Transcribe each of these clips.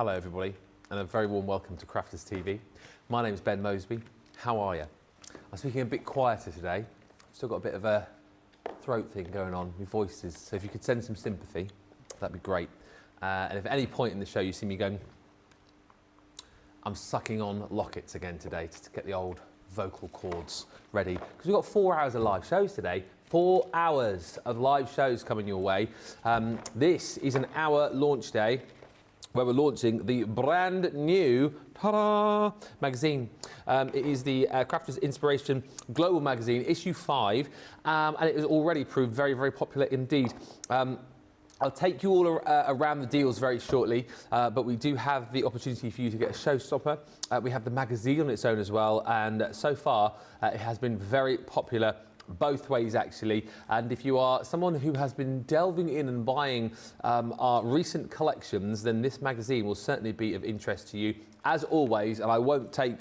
Hello everybody, and a very warm welcome to Crafters TV. My name's Ben Moseby. How are you? I'm speaking a bit quieter today. I've still got a bit of a throat thing going on, my voice is, so if you could send some sympathy, that'd be great. And if at any point in the show you see me going, I'm sucking on lockets again today to get the old vocal cords ready, because we've got 4 hours of live shows today. 4 hours of live shows coming your way. This is an hour launch day where we're launching the brand new ta-da magazine. It is the Crafters Inspiration Global Magazine, issue 5, and it has already proved very, very popular indeed. I'll take you all around the deals very shortly, but we do have the opportunity for you to get a showstopper. We have the magazine on its own as well, and so far it has been very popular both ways actually. And if you are someone who has been delving in and buying our recent collections, then this magazine will certainly be of interest to you as always. And I won't take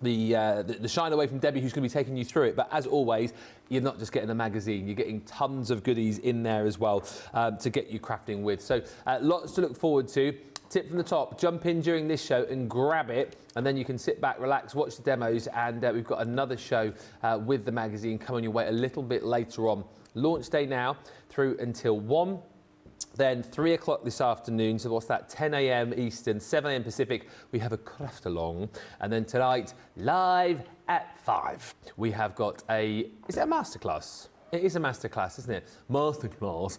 the shine away from Debbie, who's going to be taking you through it, but as always, you're not just getting a magazine, you're getting tons of goodies in there as well to get you crafting with. So lots to look forward to. Tip from the top, jump in during this show and grab it, and then you can sit back, relax, watch the demos, and we've got another show with the magazine coming your way a little bit later on. Launch day now through until 1. Then 3 o'clock this afternoon, so what's that, 10 a.m. Eastern, 7 a.m. Pacific, we have a craft along. And then tonight, live at 5, we have got is it a masterclass? It is a masterclass, isn't it? Masterclass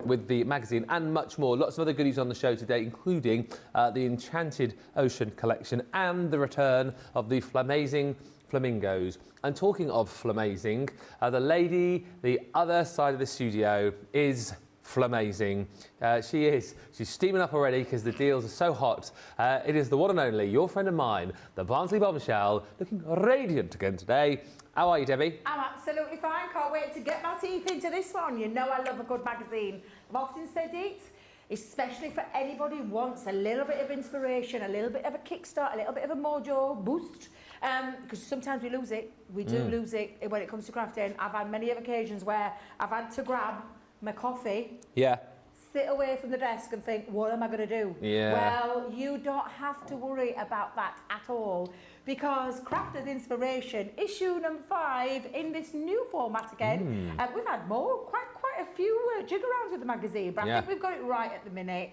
with the magazine and much more. Lots of other goodies on the show today, including the Enchanted Ocean collection and the return of the Flamazing Flamingos. And talking of Flamazing, the lady the other side of the studio is Flamazing. She's steaming up already because the deals are so hot. It is the one and only, your friend of mine, the Barnsley Bombshell, looking radiant again today. How are you, Debbie? I'm absolutely fine. Can't wait to get my teeth into this one. You know I love a good magazine. I've often said it, especially for anybody who wants a little bit of inspiration, a little bit of a kickstart, a little bit of a mojo boost. Because sometimes we lose it. We do lose it when it comes to crafting. I've had many occasions where I've had to grab my coffee, sit away from the desk and think, what am I going to do? Well, you don't have to worry about that at all, because Crafters Inspiration, issue number 5, in this new format again. We've had quite a few jig arounds with the magazine, but I think we've got it right at the minute.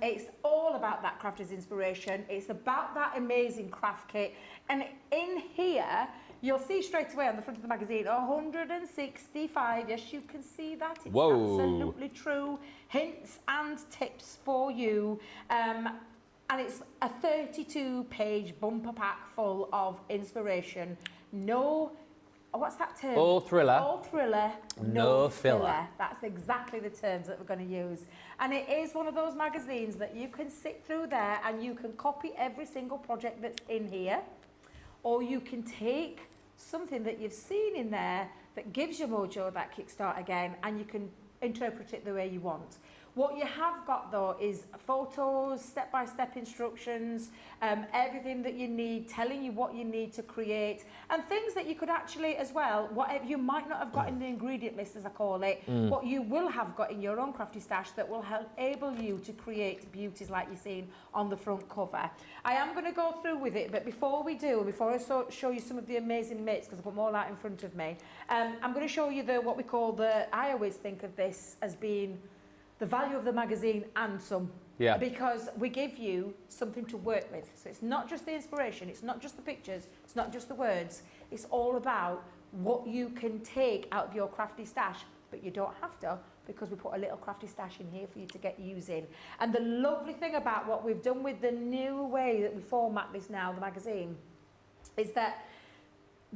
It's all about that Crafters Inspiration. It's about that amazing craft kit. And in here, you'll see straight away on the front of the magazine, 165, yes, you can see that, it's absolutely true. Hints and tips for you. And it's a 32-page bumper pack full of inspiration. No, what's that term? All thriller. All thriller, no filler. That's exactly the terms that we're going to use. And it is one of those magazines that you can sit through there and you can copy every single project that's in here, or you can take something that you've seen in there that gives you mojo, that kickstart again, and you can interpret it the way you want. What you have got though is photos, step-by-step instructions, everything that you need, telling you what you need to create, and things that you could actually as well, whatever you might not have got in the ingredient list, as I call it, what you will have got in your own crafty stash that will enable you to create beauties like you've seen on the front cover. I am going to go through with it, but before we do, before I show you some of the amazing mitts, because I put more light in front of me, I'm going to show you what we call I always think of this as being the value of the magazine and some, because we give you something to work with. So it's not just the inspiration, it's not just the pictures, it's not just the words, it's all about what you can take out of your crafty stash, but you don't have to, because we put a little crafty stash in here for you to get using. And the lovely thing about what we've done with the new way that we format this now, the magazine, is that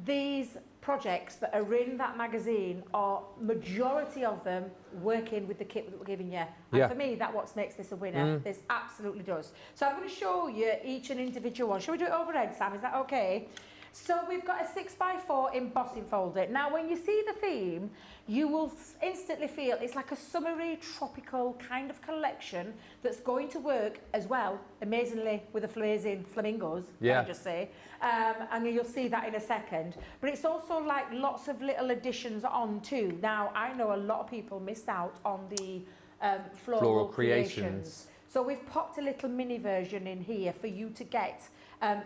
these projects that are in that magazine are, majority of them, working with the kit that we're giving you. And for me, that's what makes this a winner. This absolutely does. So I'm going to show you each an individual one. Shall we do it overhead, Sam? Is that okay? So we've got a 6x4 embossing folder. Now, when you see the theme, you will instantly feel it's like a summery, tropical kind of collection that's going to work as well, amazingly, with the Flamazing Flamingos, can I just say. And you'll see that in a second. But it's also like lots of little additions on too. Now, I know a lot of people missed out on the floral creations. So we've popped a little mini version in here for you to get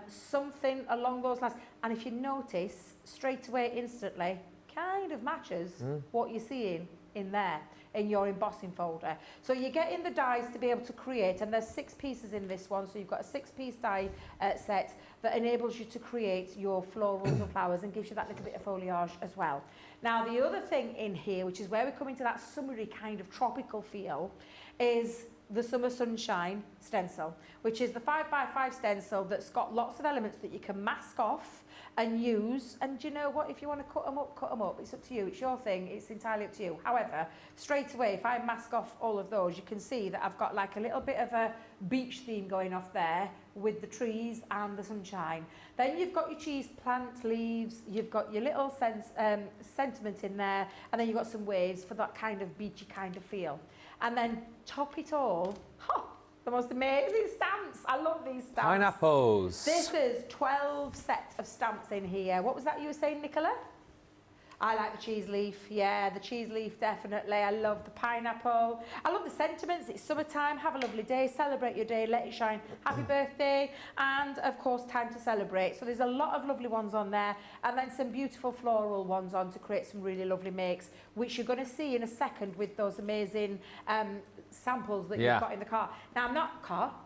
something along those lines. And if you notice, straight away, instantly, kind of matches what you're seeing in there, in your embossing folder. So you're getting the dies to be able to create, and there's 6 pieces in this one, so you've got a 6-piece die set that enables you to create your florals and flowers and gives you that little bit of foliage as well. Now the other thing in here, which is where we come into that summery kind of tropical feel, is the Summer Sunshine stencil, which is the 5x5 stencil that's got lots of elements that you can mask off and use. And you know what, if you want to cut them up, it's up to you, it's your thing, it's entirely up to you. However, straight away, if I mask off all of those, you can see that I've got like a little bit of a beach theme going off there with the trees and the sunshine. Then you've got your cheese plant leaves, you've got your little sentiment in there, and then you've got some waves for that kind of beachy kind of feel. And then top it all, the most amazing stamps. I love these stamps. Pineapples. This is 12 sets of stamps in here. What was that you were saying, Nicola? I like the cheese leaf. Yeah, the cheese leaf, definitely. I love the pineapple. I love the sentiments. It's summertime. Have a lovely day. Celebrate your day. Let it shine. Happy birthday. And, of course, time to celebrate. So there's a lot of lovely ones on there. And then some beautiful floral ones on to create some really lovely makes, which you're going to see in a second with those amazing samples that you've got in the car. Now, I'm not... Card?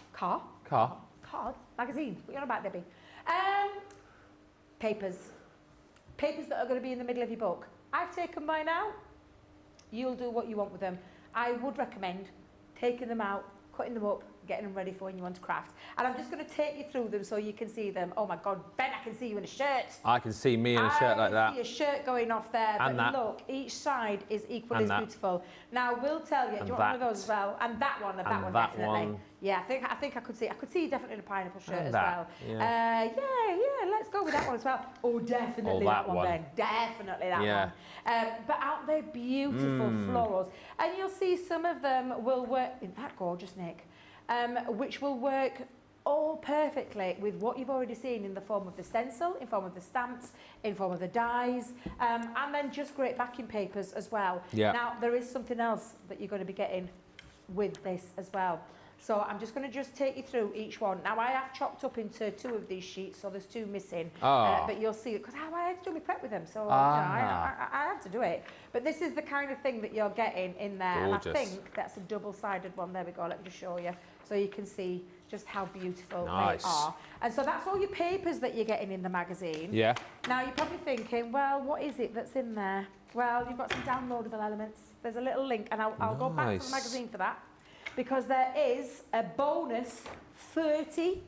Magazine. What are you on about, Debbie? Papers. Papers that are going to be in the middle of your book. I've taken mine out. You'll do what you want with them. I would recommend taking them out, cutting them up, getting them ready for when you want to craft. And I'm just going to take you through them so you can see them. Oh my God, Ben, I can see you in a shirt. I can see me in a shirt like that. I can see a shirt going off there. And but that. Look, each side is equally as beautiful. Now, we'll tell you, do you want one of those as well? And that one, that one definitely. Yeah, I think I could see you definitely in a pineapple shirt as well. Yeah. Yeah, let's go with that one as well. Oh, definitely that one then. Definitely that one. But aren't they beautiful florals? And you'll see some of them will work, isn't that gorgeous, Nick? Which will work all perfectly with what you've already seen in the form of the stencil, in form of the stamps, in form of the dies, and then just great backing papers as well. Yeah. Now, there is something else that you're going to be getting with this as well. So I'm just going to take you through each one. Now, I have chopped up into 2 of these sheets, so there's 2 missing. But you'll see it, because I had to do my prep with them, so I had to do it. But this is the kind of thing that you're getting in there. Gorgeous. And I think that's a double-sided one. There we go, let me just show you. So you can see just how beautiful they are. And so that's all your papers that you're getting in the magazine. Yeah. Now, you're probably thinking, well, what is it that's in there? Well, you've got some downloadable elements. There's a little link, and I'll go back to the magazine for that. Because there is a bonus 30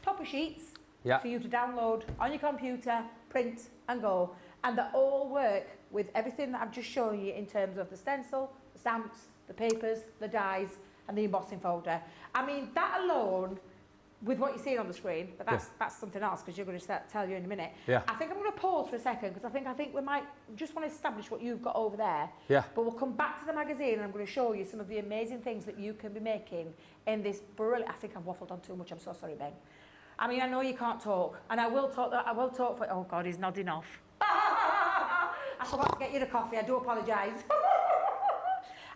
topper sheets for you to download on your computer, print and go. And they all work with everything that I've just shown you in terms of the stencil, the stamps, the papers, the dies and the embossing folder. I mean, that alone, with what you're seeing on the screen, but that's something else, because you're going to tell you in a minute. Yeah. I think I'm going to pause for a second, because I think we might just want to establish what you've got over there. Yeah. But we'll come back to the magazine, and I'm going to show you some of the amazing things that you can be making in this brilliant... I think I've waffled on too much. I'm so sorry, Ben. I mean, I know you can't talk, and I will talk for... Oh, God, he's nodding off. I forgot to get you the coffee. I do apologise.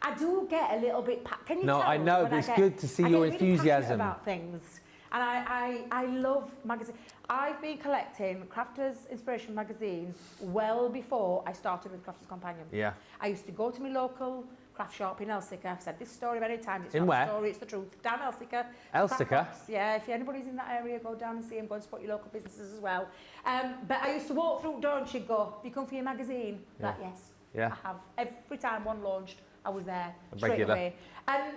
I do get a little bit... Can you tell? No, I know, but it's good to see your enthusiasm about things. And I love magazines. I've been collecting Crafters Inspiration magazines well before I started with Crafters Companion. Yeah. I used to go to my local craft shop in Elsica. I've said this story many times. It's not a story, it's the truth. Down Elsica. Elsica? Yeah, if anybody's in that area, go down and see them. Go and support your local businesses as well. But I used to walk through the door and she'd go, "Have you come for your magazine?" Like, yes. Yeah. I have. Every time one launched, I was there straight away. And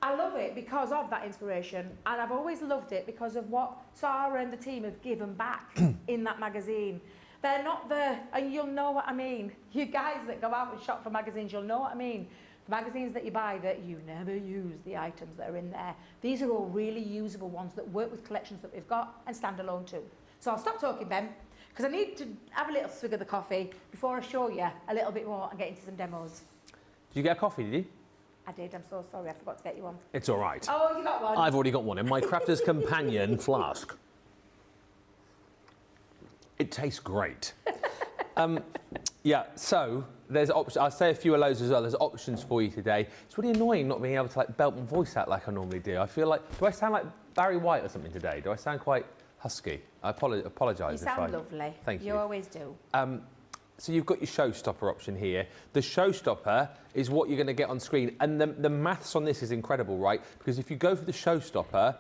I love it because of that inspiration, and I've always loved it because of what Sarah and the team have given back in that magazine. They're not there, and you'll know what I mean. You guys that go out and shop for magazines, you'll know what I mean. The magazines that you buy that you never use, the items that are in there. These are all really usable ones that work with collections that we've got and stand alone too. So I'll stop talking, Ben, because I need to have a little swig of the coffee before I show you a little bit more and get into some demos. Did you get a coffee, did you? I did, I'm so sorry, I forgot to get you one. It's all right. Oh, you got one? I've already got one in my Crafter's Companion flask. It tastes great. Yeah, so there's options. I'll say a few of those as well. There's options for you today. It's really annoying not being able to like belt my voice out like I normally do. I feel like, do I sound like Barry White or something today? Do I sound quite husky? I apologise. You sound lovely. Thank you. You always do. So you've got your Showstopper option here. The Showstopper is what you're going to get on screen. And the maths on this is incredible, right? Because if you go for the Showstopper,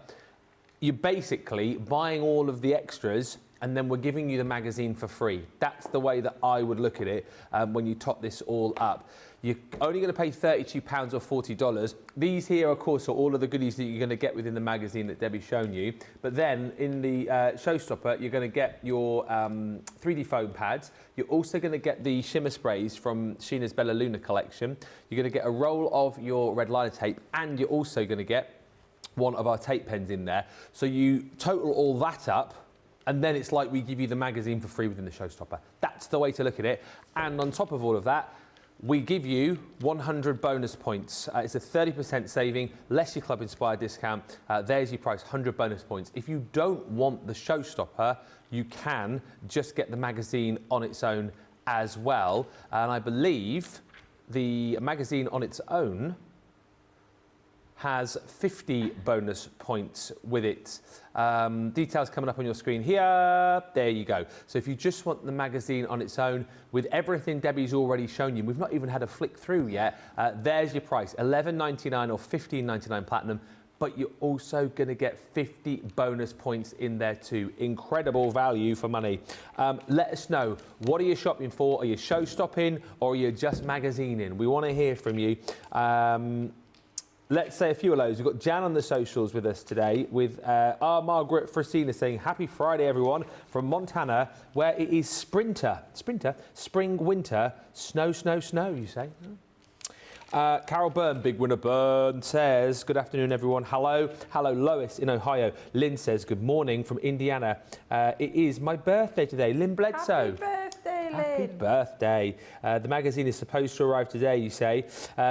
you're basically buying all of the extras and then we're giving you the magazine for free. That's the way that I would look at it when you top this all up. You're only going to pay £32 or $40. These here, of course, are all of the goodies that you're going to get within the magazine that Debbie's shown you. But then in the Showstopper, you're going to get your 3D foam pads. You're also going to get the shimmer sprays from Sheena's Bella Luna collection. You're going to get a roll of your red liner tape, and you're also going to get one of our tape pens in there. So you total all that up, and then it's like we give you the magazine for free within the Showstopper. That's the way to look at it. And on top of all of that, we give you 100 bonus points. It's a 30% saving, less your Club Inspired discount. There's your price, 100 bonus points. If you don't want the Showstopper, you can just get the magazine on its own as well. And I believe the magazine on its own has 50 bonus points with it. Details coming up on your screen here. There you go. So if you just want the magazine on its own with everything Debbie's already shown you, we've not even had a flick through yet, there's your price, $11.99 or $15.99 platinum, but you're also going to get 50 bonus points in there too. Incredible value for money. Let us know, what are you shopping for? Are you show stopping or are you just magazining? We want to hear from you. Let's say a few of those. We've got Jan on the socials with us today with our Margaret Frasina saying, happy Friday, everyone, from Montana, where it is spring, winter, snow, you say. Carol Byrne, Big Winner Byrne, says, good afternoon, everyone. Hello, Lois in Ohio. Lynn says, good morning from Indiana. It is my birthday today. Lynn Bledsoe. Happy birthday, Lynn. Happy birthday. The magazine is supposed to arrive today, you say.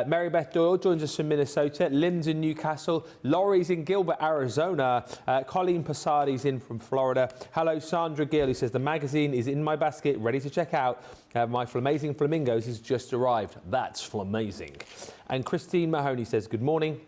Mary Beth Doyle joins us from Minnesota. Lynn's in Newcastle. Laurie's in Gilbert, Arizona. Colleen Passardi's in from Florida. Hello, Sandra Gill, who says, the magazine is in my basket, ready to check out. My Flamazing Flamingos has just arrived. That's flamazing. And Christine Mahoney says, good morning,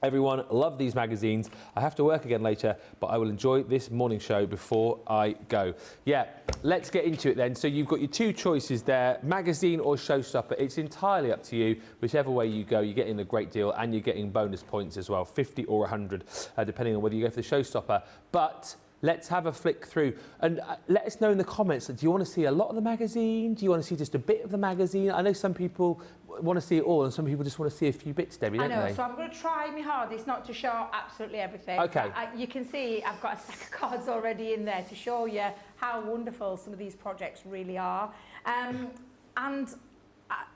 everyone. Love these magazines. I have to work again later, but I will enjoy this morning show before I go. Yeah, let's get into it then. So you've got your two choices there, magazine or Showstopper. It's entirely up to you. Whichever way you go, you're getting a great deal and you're getting bonus points as well, 50 or 100, depending on whether you go for the Showstopper. But let's have a flick through and let us know in the comments, do you want to see a lot of the magazine? Do you want to see just a bit of the magazine? I know some people want to see it all and some people just want to see a few bits, Debbie, don't they? I know, so I'm going to try my hardest not to show absolutely everything. Okay. You can see I've got a stack of cards already in there to show you how wonderful some of these projects really are. And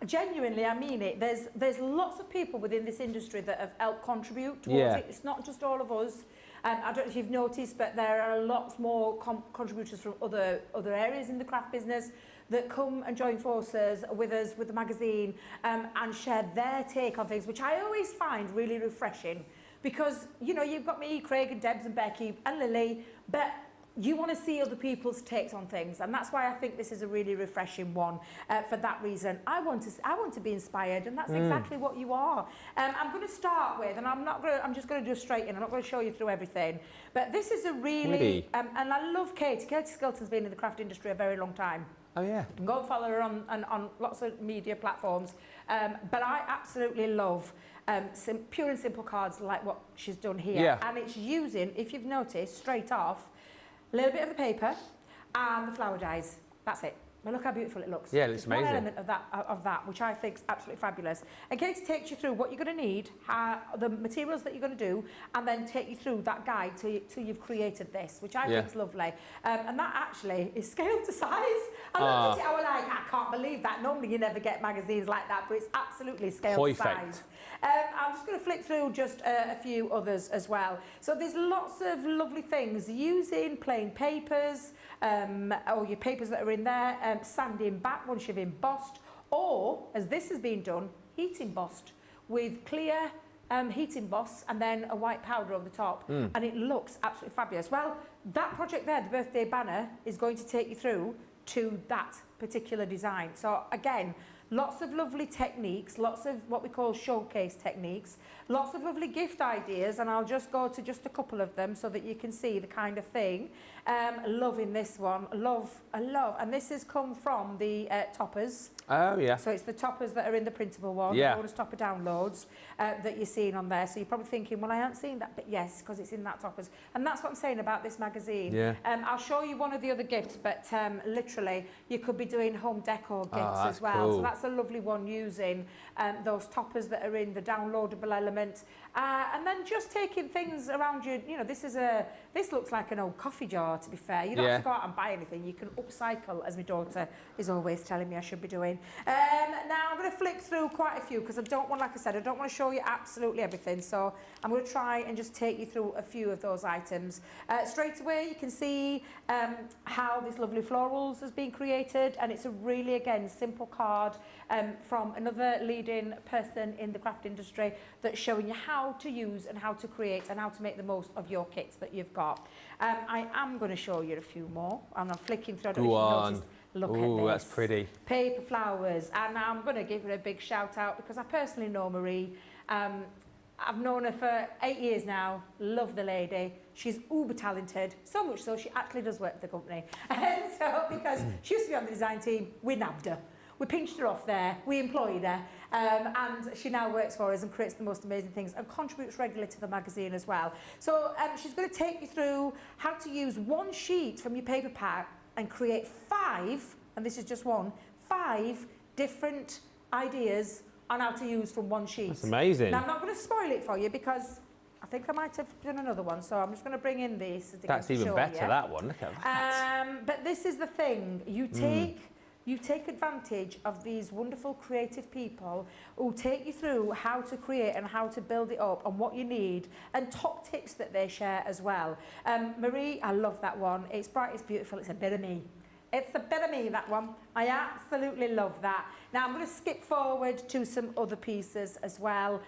genuinely, I mean it, there's lots of people within this industry that have helped contribute towards it. It's not just all of us. I don't know if you've noticed, but there are lots more contributors from other areas in the craft business that come and join forces with us with the magazine and share their take on things, which I always find really refreshing. Because, you know, you've got me, Craig and Debs and Becky and Lily, but you want to see other people's takes on things, and that's why I think this is a really refreshing one. For that reason, I want to be inspired, and that's exactly what you are. I'm going to start with, and I'm just going to do a straight in. I'm not going to show you through everything, but this is a really, and I love Katie. Katie Skelton's been in the craft industry a very long time. Oh yeah. You can go and follow her on lots of media platforms, but I absolutely love some pure and simple cards like what she's done here, and it's using, if you've noticed, straight off, a little bit of the paper and the flower dies. That's it. Well, look how beautiful it looks. Yeah, it looks amazing. One element of that, which I think is absolutely fabulous. And Katie takes you through what you're going to need, the materials that you're going to do, and then take you through that guide till you've created this, which I think is lovely. And that actually is scaled to size. I looked at it, I was like, I can't believe that. Normally you never get magazines like that, but it's absolutely scaled to size. I'm just going to flick through just a few others as well. So there's lots of lovely things using plain papers, or your papers that are in there, sanding back once you've embossed, or, as this has been done, heat embossed with clear heat emboss and then a white powder over the top, and it looks absolutely fabulous. Well, that project there, the birthday banner, is going to take you through to that particular design. So again, lots of lovely techniques, lots of what we call showcase techniques, lots of lovely gift ideas, and I'll just go to just a couple of them so that you can see the kind of thing. Loving this one, love, and this has come from the toppers. Oh, yeah. So it's the toppers that are in the printable one, Yeah. the bonus topper downloads that you're seeing on there. So you're probably thinking, well, I haven't seen that, but yes, because it's in that toppers. And that's what I'm saying about this magazine. Yeah. I'll show you one of the other gifts, but literally you could be doing home decor gifts as well. Cool. So that's a lovely one using those toppers that are in the downloadable element. And then just taking things around you. You know, this looks like an old coffee jar, to be fair. You don't have to go out and buy anything. You can upcycle, as my daughter is always telling me I should be doing. Now I'm going to flick through quite a few because I don't want, like I said, I don't want to show you absolutely everything. So I'm going to try and just take you through a few of those items. Straight away, you can see how this lovely florals has been created, and it's a really, again, simple card from another leading person in the craft industry that's showing you how to use and how to create and how to make the most of your kits that you've got. I am going to show you a few more, and I'm flicking through. I don't know if you've noticed. Look at this. That's pretty. Paper flowers, and I'm going to give her a big shout out because I personally know Marie. I've known her for 8 years now. Love the lady. She's uber talented, so much so she actually does work for the company. So because she used to be on the design team, we nabbed her. We pinched her off there, we employed her, and she now works for us and creates the most amazing things and contributes regularly to the magazine as well. So she's going to take you through how to use one sheet from your paper pack and create 5, and this is just one, 5 different ideas on how to use from one sheet. That's amazing. Now, I'm not going to spoil it for you because I think I might have done another one, so I'm just going to bring in this. That's even better, that one. Look at that. But this is the thing. You take advantage of these wonderful creative people who take you through how to create and how to build it up and what you need and top tips that they share as well. Marie, I love that one. It's bright, it's beautiful, it's a bit of me. It's a bit of me, that one. I absolutely love that. Now I'm going to skip forward to some other pieces as well.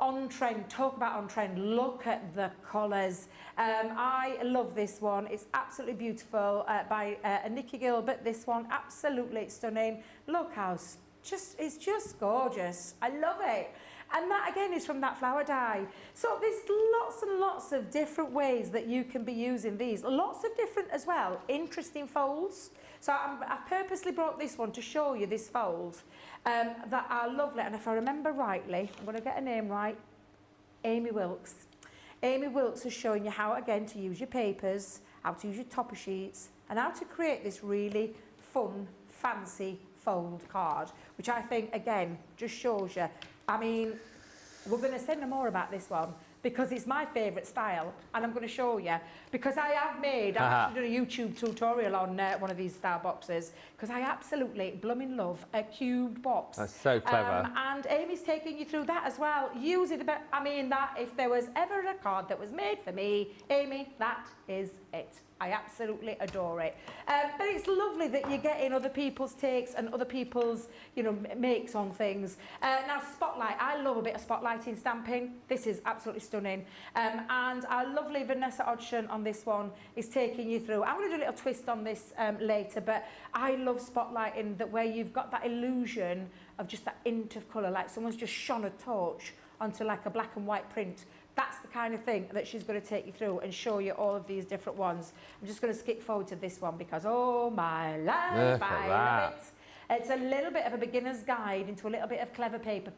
On trend, talk about on trend, look at the colours. I love this one. It's absolutely beautiful by Nikki Gilbert. This one, absolutely stunning. Look how it's just gorgeous. I love it. And that again is from that flower dye. So there's lots and lots of different ways that you can be using these. Lots of different as well, interesting folds. So I've purposely brought this one to show you this fold that are lovely. And if I remember rightly, I'm going to get her name right, Amy Wilkes. Amy Wilkes is showing you how, again, to use your papers, how to use your topper sheets, and how to create this really fun, fancy fold card, which I think, again, just shows you. I mean, we're going to say no more about this one because it's my favourite style, and I'm going to show you because I've actually done a YouTube tutorial on one of these style boxes because I absolutely blooming love a cubed box. That's so clever. And Amy's taking you through that as well. Use it about, I mean, that if there was ever a card that was made for me, Amy, that is it. I absolutely adore it. But it's lovely that you're getting other people's takes and other people's, you know, makes on things. Now, spotlight. I love a bit of spotlighting stamping. This is absolutely stunning. And our lovely Vanessa Hodgson on this one is taking you through. I'm going to do a little twist on this later, but I love spotlighting that where you've got that illusion of just that hint of colour, like someone's just shone a torch onto like a black and white print. That's the kind of thing that she's going to take you through and show you all of these different ones. I'm just going to skip forward to this one because, oh my life, I love it. It's a little bit of a beginner's guide into a little bit of clever paper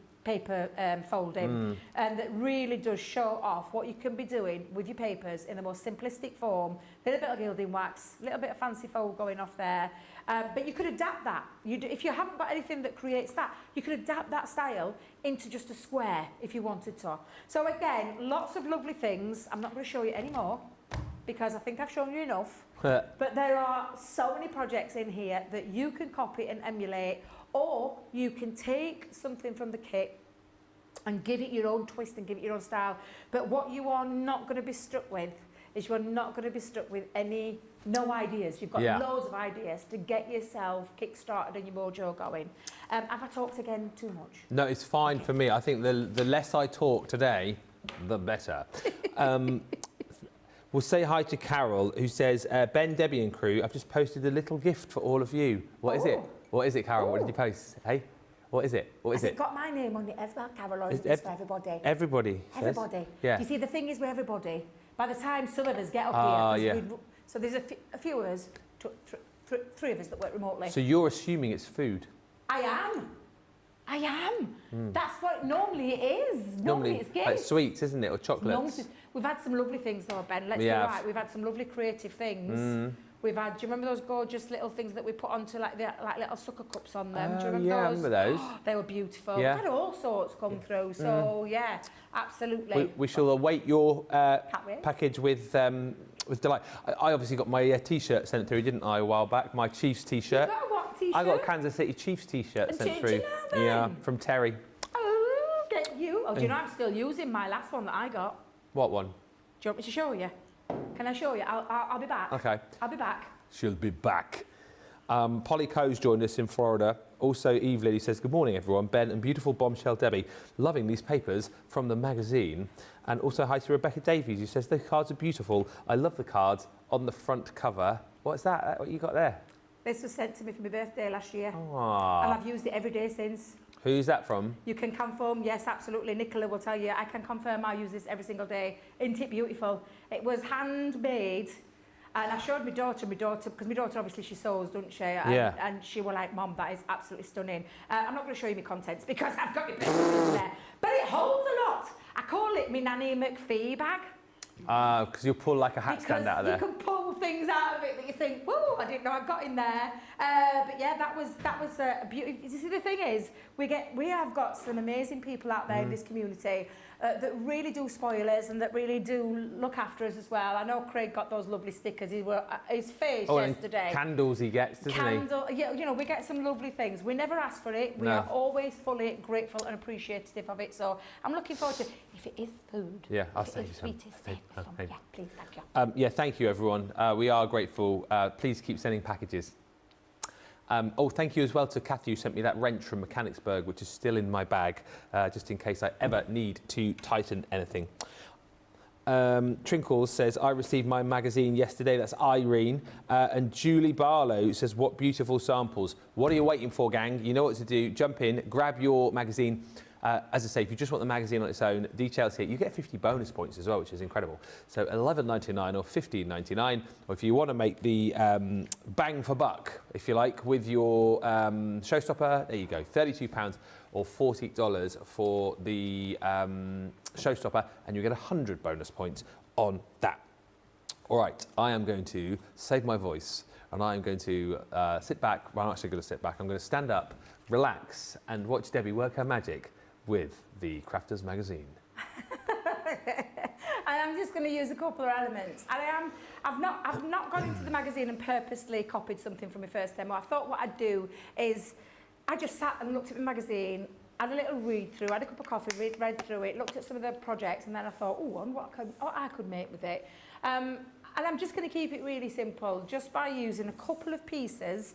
folding, and that really does show off what you can be doing with your papers in the most simplistic form. A little bit of gilding wax, a little bit of fancy fold going off there. But you could adapt that. If you haven't got anything that creates that, you could adapt that style into just a square if you wanted to. So again, lots of lovely things. I'm not going to show you any more because I think I've shown you enough. But there are so many projects in here that you can copy and emulate, or you can take something from the kit and give it your own twist and give it your own style. But what you are not going to be stuck with is you are not going to be stuck with no ideas. You've got loads of ideas to get yourself kick-started and your mojo going. Have I talked again too much? No, it's fine for me. I think the less I talk today, the better. We'll say hi to Carol, who says, Ben, Debbie and crew, I've just posted a little gift for all of you. What is it? What is it, Carol? What did you post? Hey? What is it? What is Has it? it got my name on it as well, Carol, or is it for everybody? Everybody. Everybody. Yeah. You see, the thing is with everybody, by the time some of us get up here, so there's a few of us, three of us that work remotely. So you're assuming it's food? I am. That's what normally it is. Normally it's gifts. Like sweets, isn't it, or chocolates? We've had some lovely things though, Ben. Let's be right. We've had some lovely creative things. We've had. Do you remember those gorgeous little things that we put onto like little sucker cups on them? Do you remember those? I remember those. They were beautiful. Yeah. We've had all sorts come through. So yeah, absolutely. We shall await your package with delight. I obviously got my T-shirt sent through, didn't I, a while back? My Chiefs T-shirt. You got what T-shirt? I got a Kansas City Chiefs T-shirt sent through. Yeah, from Terry. Oh, get you. Oh, do you know I'm still using my last one that I got? What one? Do you want me to show you? Can I show you? I'll be back. Okay. I'll be back. She'll be back. Polly Coe's joined us in Florida. Also, Eve Lily says, good morning, everyone. Ben and beautiful bombshell Debbie. Loving these papers from the magazine. And also hi to Rebecca Davies, who says, the cards are beautiful. I love the cards on the front cover. What's that? What you got there? This was sent to me for my birthday last year. Aww. And I've used it every day since. Who's that from? You can confirm, yes, absolutely. Nicola will tell you, I can confirm I use this every single day. Isn't it beautiful? It was handmade. And I showed my daughter, because my daughter obviously she sews, doesn't she? And she was like, Mum, that is absolutely stunning. I'm not going to show you my contents because I've got my pictures there. But it holds a lot. I call it my Nanny McPhee bag. Because you'll pull like a hat stand out of there. You can pull things out of it that you think, whoa, I didn't know I got in there. But yeah, that was a beauty. You see, the thing is, we have got some amazing people out there in this community that really do spoil us and that really do look after us as well. I know Craig got those lovely stickers. His face yesterday. And candles he gets, doesn't he? Yeah, you know, we get some lovely things. We never ask for it. We are always fully grateful and appreciative of it. So I'm looking forward to, if it is food, yeah, I'll if it is sweetest, yeah, please, thank you. Yeah, thank you, everyone. We are grateful. Please keep sending packages. Thank you as well to Kathy, who sent me that wrench from Mechanicsburg, which is still in my bag, just in case I ever need to tighten anything. Trinkles says, I received my magazine yesterday. That's Irene. And Julie Barlow says, what beautiful samples. What are you waiting for, gang? You know what to do. Jump in, grab your magazine. As I say, if you just want the magazine on its own, details here, you get 50 bonus points as well, which is incredible. So £11.99 or £15.99, or if you want to make the bang for buck, if you like, with your Showstopper, there you go, £32 or $40 for the Showstopper, and you get 100 bonus points on that. All right, I am going to save my voice, and I am going to sit back. Well, I'm actually going to sit back. I'm going to stand up, relax, and watch Debbie work her magic with the Crafters magazine. I'm just going to use a couple of elements. I've not gone into the magazine and purposely copied something from my first demo. I thought what I'd do is I just sat and looked at the magazine, had a little read through, had a cup of coffee, read through it, looked at some of the projects, and then I thought, what I could make with it. And I'm just going to keep it really simple, just by using a couple of pieces,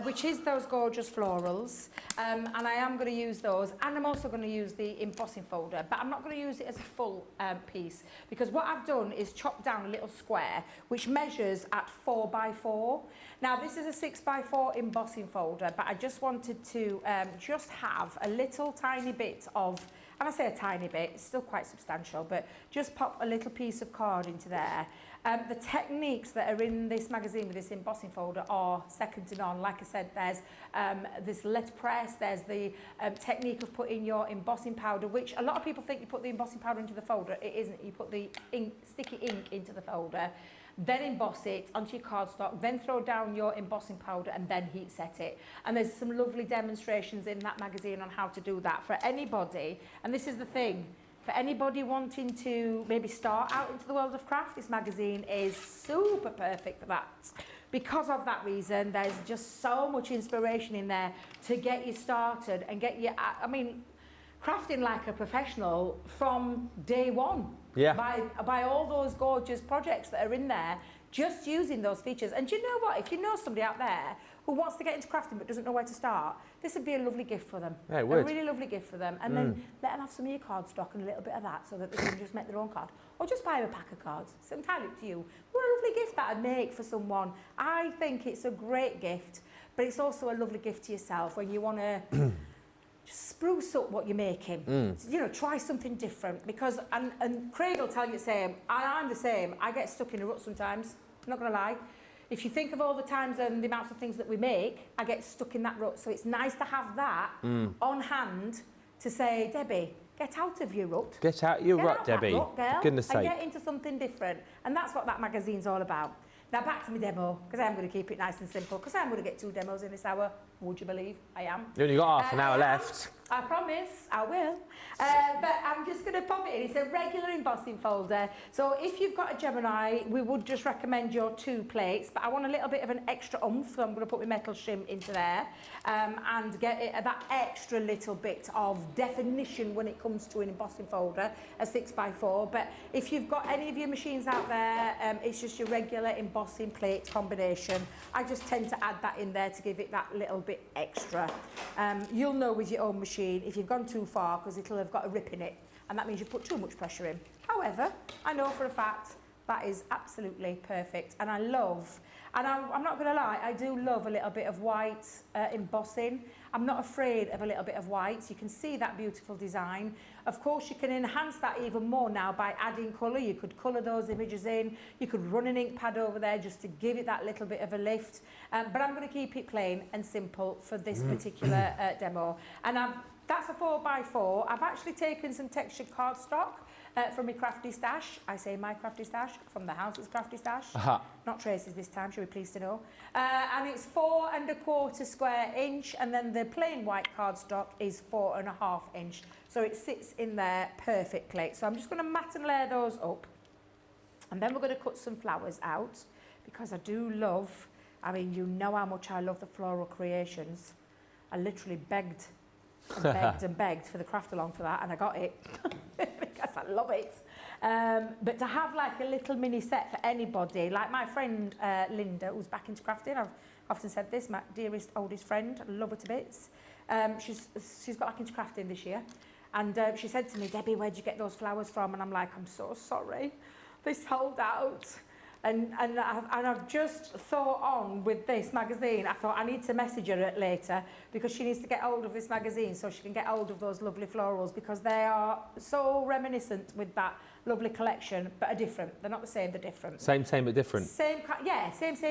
which is those gorgeous florals. And I am going to use those. And I'm also going to use the embossing folder, but I'm not going to use it as a full piece, because what I've done is chop down a little square, which measures at 4 by 4. Now, this is a 6 by 4 embossing folder, but I just wanted to just have a little tiny bit of, and I say a tiny bit, it's still quite substantial, but just pop a little piece of card into there. The techniques that are in this magazine with this embossing folder are second to none. Like I said, there's this letterpress, there's the technique of putting your embossing powder, which a lot of people think you put the embossing powder into the folder. It isn't. You put the sticky ink into the folder, then emboss it onto your cardstock, then throw down your embossing powder and then heat set it. And there's some lovely demonstrations in that magazine on how to do that for anybody. And this is the thing. For anybody wanting to maybe start out into the world of craft, this magazine is super perfect for that. Because of that reason, there's just so much inspiration in there to get you started and get you, I mean, crafting like a professional from day one. Yeah. By all those gorgeous projects that are in there, just using those features. And do you know what? If you know somebody out there who wants to get into crafting but doesn't know where to start, this would be a lovely gift for them. Yeah, it would. A really lovely gift for them. And then let them have some of your cardstock and a little bit of that so that they can just make their own card. Or just buy them a pack of cards. It's entirely up to you. What a lovely gift that I'd make for someone. I think it's a great gift, but it's also a lovely gift to yourself when you want to just spruce up what you're making. You know, try something different. Because, and Craig will tell you the same, I'm the same. I get stuck in a rut sometimes, I'm not going to lie. If you think of all the times and the amounts of things that we make, I get stuck in that rut. So it's nice to have that on hand to say, Debbie, get out of your rut. Get out your rut, Debbie. Rut, girl, for goodness sake. And get into something different. And that's what that magazine's all about. Now back to my demo, because I'm going to keep it nice and simple, because I'm going to get 2 demos in this hour. Would you believe I am? You only got half an hour left. I promise, I will. But I'm just going to pop it in. It's a regular embossing folder. So if you've got a Gemini, we would just recommend your 2 plates. But I want a little bit of an extra oomph, so I'm going to put my metal shim into there and get it that extra little bit of definition when it comes to an embossing folder, a 6x4. But if you've got any of your machines out there, it's just your regular embossing plate combination. I just tend to add that in there to give it that little bit extra. You'll know with your own machine if you've gone too far because it'll have got a rip in it, and that means you've put too much pressure in. However, I know for a fact that is absolutely perfect, and I love, and I'm not going to lie, I do love a little bit of white embossing. I'm not afraid of a little bit of white. You can see that beautiful design. Of course, you can enhance that even more now by adding colour. You could colour those images in. You could run an ink pad over there just to give it that little bit of a lift. But I'm going to keep it plain and simple for this particular demo. And that's a 4x4. I've actually taken some textured cardstock from my crafty stash. I say my crafty stash, from the house's crafty stash. Not Tracy's this time, she'll be pleased to know. And it's 4 1/4 square inch, and then the plain white cardstock is 4 1/2 inch. So it sits in there perfectly. So I'm just going to mat and layer those up. And then we're going to cut some flowers out, because I do love, I mean, you know how much I love the floral creations. I literally begged and begged and begged for the craft along for that, and I got it because I love it. But to have like a little mini set for anybody, like my friend Linda, who's back into crafting, I've often said this, my dearest, oldest friend, I love her to bits. She's got back into crafting this year, and she said to me, Debbie, where'd you get those flowers from? And I'm like, I'm so sorry, they sold out. And I've just thought on with this magazine, I thought I need to message her later, because she needs to get hold of this magazine so she can get hold of those lovely florals, because they are so reminiscent with that lovely collection, but are different. They're not the same, they're different. Same but different. Same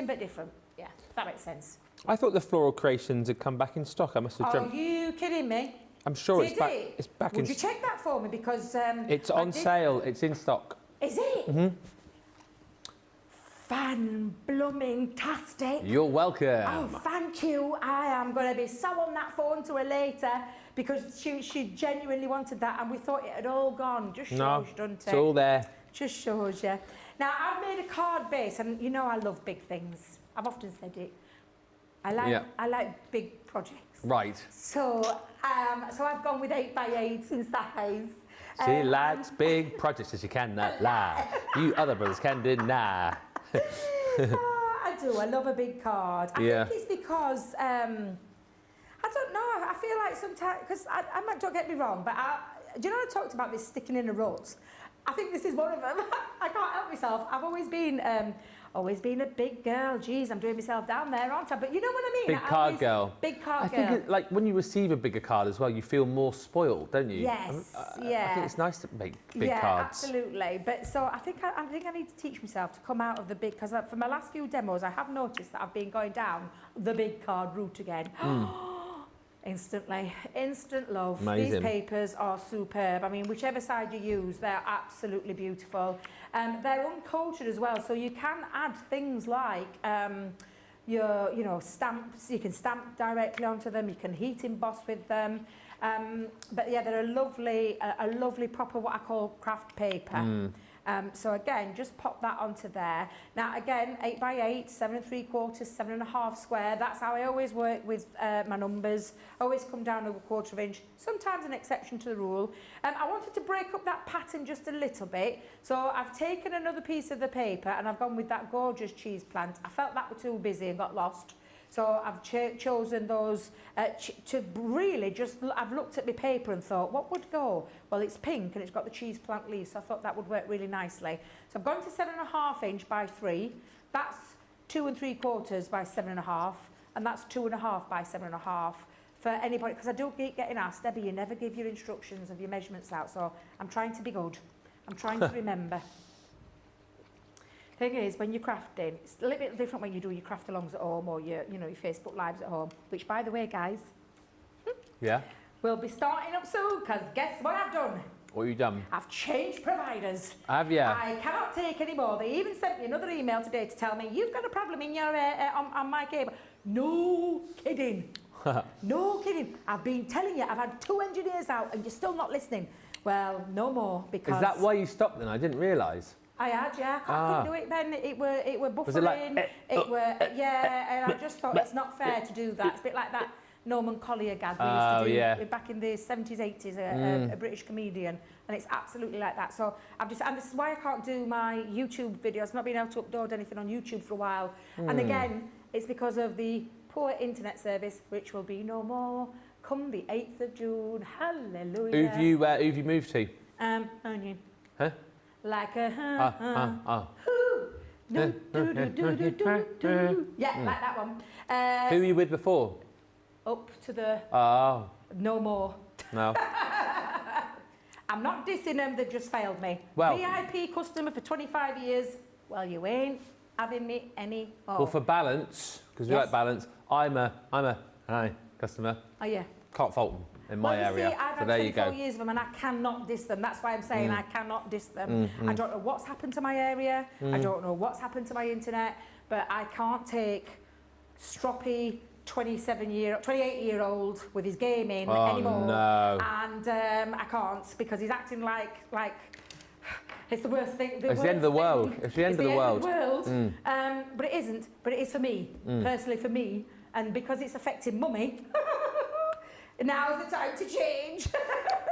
but different. Yeah, if that makes sense. I thought the floral creations had come back in stock. I must have jumped. Are you kidding me? I'm sure it's back. It's back in. Would you check that for me, because it's on sale. It's in stock. Is it? Mm-hmm. Fan-blooming-tastic. You're welcome. Oh, thank you. I am going to be so on that phone to her later, because she genuinely wanted that, and we thought it had all gone. Just shows, doesn't it? It's all there. Just shows you. Now, I've made a card base, and you know I love big things. I've often said it. I like big projects. Right. So I've gone with 8x8 in size. She likes big projects, as she cannot lie. You other brothers can deny. I do. I love a big card. I think it's because I don't know. I feel like sometimes, because I might, don't get me wrong, but do you know I talked about this sticking in a rut? I think this is one of them. I can't help myself. I've always been a big girl. Geez, I'm doing myself down there, aren't I? But you know what I mean? Big card girl. Big card girl. I think like when you receive a bigger card as well, you feel more spoiled, don't you? Yes. I think it's nice to make big cards. Yeah, absolutely. But so I think I need to teach myself to come out of the big, because for my last few demos, I have noticed that I've been going down the big card route again. Instantly. Instant love. Amazing. These papers are superb. I mean, whichever side you use, they're absolutely beautiful. They're uncultured as well, so you can add things like your stamps. You can stamp directly onto them. You can heat emboss with them. But yeah, they're a lovely proper what I call craft paper. So again, just pop that onto there. Now again, 8 by 8, 7 3/4, 7.5 square. That's how I always work with my numbers. Always come down to 1/4 inch. Sometimes an exception to the rule. I wanted to break up that pattern just a little bit. So I've taken another piece of the paper and I've gone with that gorgeous cheese plant. I felt that were too busy and got lost. So I've chosen those to really just, I've looked at my paper and thought, what would go? Well, it's pink and it's got the cheese plant leaves, so I thought that would work really nicely. So I've gone to 7.5 inch by 3. That's 2 3/4 by 7.5, and that's 2.5 by 7.5 for anybody, because I do keep getting asked, Debbie, you never give your instructions of your measurements out, so I'm trying to be good. I'm trying to remember. Thing is, when you're crafting, it's a little bit different when you do your craft-alongs at home or your Facebook Lives at home, which, by the way, guys, Yeah? we'll be starting up soon, because guess what I've done? What have you done? I've changed providers. Have you? I cannot take any more. They even sent me another email today to tell me, you've got a problem in your on my cable. No kidding. No kidding. I've been telling you, I've had 2 engineers out and you're still not listening. Well, no more, because... Is that why you stopped then? I didn't realise. I had, yeah. I couldn't do it then. It were buffering. Was it like, yeah, and I just thought it's not fair to do that. It's a bit like that Norman Collier gag we used to do back in the 70s, 80s, a British comedian, and it's absolutely like that. So and this is why I can't do my YouTube videos, not being able to upload anything on YouTube for a while. And again, it's because of the poor internet service, which will be no more come the 8th of June. Hallelujah. Who've you moved to? Onion. Huh? Like a yeah, like that one. Who were you with before? Up to the no more. No. I'm not dissing them, they've just failed me. Well, VIP customer for 25 years. Well, you ain't having me any more. Well, for balance, because we like balance, I'm a customer. Oh yeah. Can't fault them in my area. See, I've had 24 years of them and I cannot diss them. That's why I'm saying I cannot diss them. I don't know what's happened to my area. I don't know what's happened to my internet, but I can't take stroppy 28-year-old with his gaming anymore. No. And I can't, because he's acting like it's the worst thing. It's the end of the world. It's the end of the world. But it isn't. But it is for me, personally for me. And because it's affecting Mummy, now's the time to change.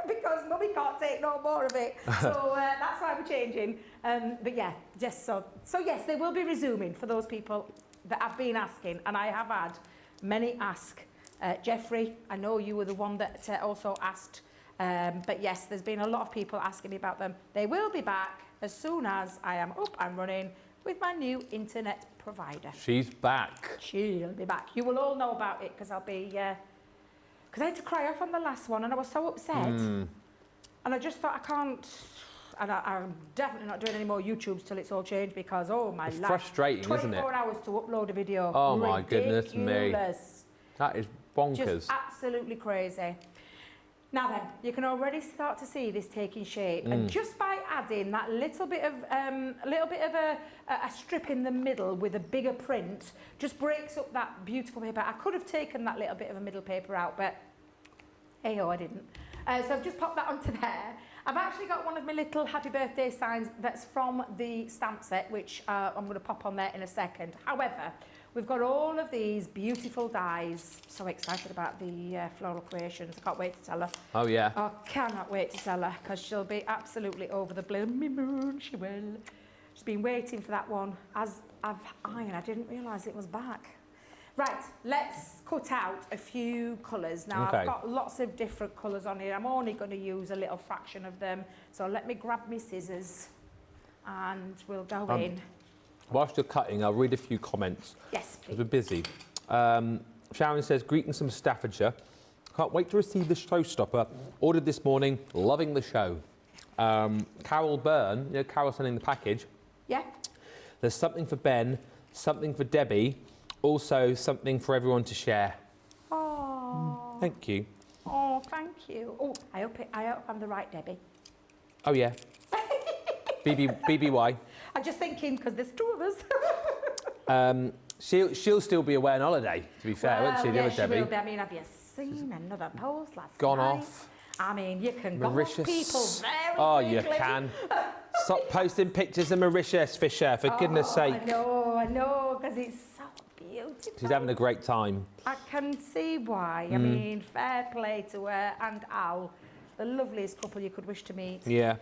Because Mummy can't take no more of it. So that's why we're changing. But yeah, just so yes, they will be resuming for those people that have been asking. And I have had many ask. Jeffrey, I know you were the one that also asked. But yes, there's been a lot of people asking me about them. They will be back as soon as I am up and running with my new internet provider. She's back. She'll be back. You will all know about it, because I'll be... Because I had to cry off on the last one and I was so upset. And I just thought, I can't... And I'm definitely not doing any more YouTubes till it's all changed, because, oh my life. It's frustrating, isn't it? 24 hours to upload a video. Oh my goodness me. Ridiculous. That is bonkers. Just absolutely crazy. Now then, you can already start to see this taking shape, and just by adding that little bit of a strip in the middle with a bigger print, just breaks up that beautiful paper. I could have taken that little bit of a middle paper out, but hey-ho, I didn't. So I've just popped that onto there. I've actually got one of my little happy birthday signs that's from the stamp set, which I'm going to pop on there in a second. However, we've got all of these beautiful dies. So excited about the floral creations. I can't wait to tell her. Oh, yeah. I cannot wait to tell her, because she'll be absolutely over the blooming moon. She will. She's been waiting for that one, as I've I didn't realise it was back. Right, let's cut out a few colours. Now, I've got lots of different colours on here. I'm only going to use a little fraction of them. So let me grab my scissors and we'll go in. Whilst you're cutting, I'll read a few comments. Yes, please. Because we're busy. Sharon says, greetings from Staffordshire. Can't wait to receive the Showstopper. Ordered this morning, loving the show. Carol Byrne, you know, Carol sending the package. Yeah. There's something for Ben, something for Debbie, also something for everyone to share. Oh. Thank you. Oh, thank you. Oh, I hope I'm the right Debbie. Oh, yeah. BBY. I'm just thinking, because there's two of us. She'll still be away on holiday, to be fair, won't she, the other she Debbie? will be. I mean, have you seen another post last Gone night? off. I mean, you can go off people very Oh, quickly. you can. Stop posting pictures of Mauritius, Fisher, for goodness sake. I know, because it's so beautiful. She's having a great time. I can see why. I mean, fair play to her and Al, the loveliest couple you could wish to meet. Yeah.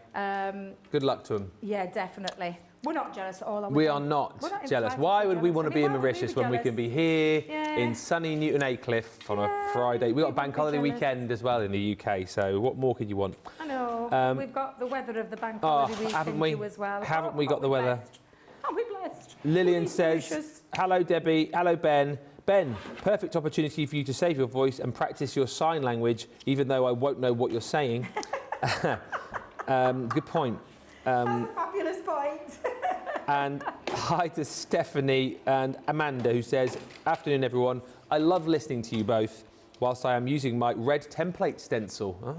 Good luck to them. Yeah, definitely. We're not jealous at all, are we? We are not jealous. Why would we want to be in Mauritius when we can be here in sunny Newton Aycliffe on a Friday? We've got a bank holiday weekend as well in the UK, so what more could you want? I know. We've got the weather of the bank holiday weekend as well. Haven't we got the weather? Aren't we blessed? Lillian says, hello Debbie, hello Ben. Ben, perfect opportunity for you to save your voice and practice your sign language, even though I won't know what you're saying. Good point. That's a fabulous point. And hi to Stephanie and Amanda, who says, afternoon everyone, I love listening to you both whilst I am using my red template stencil.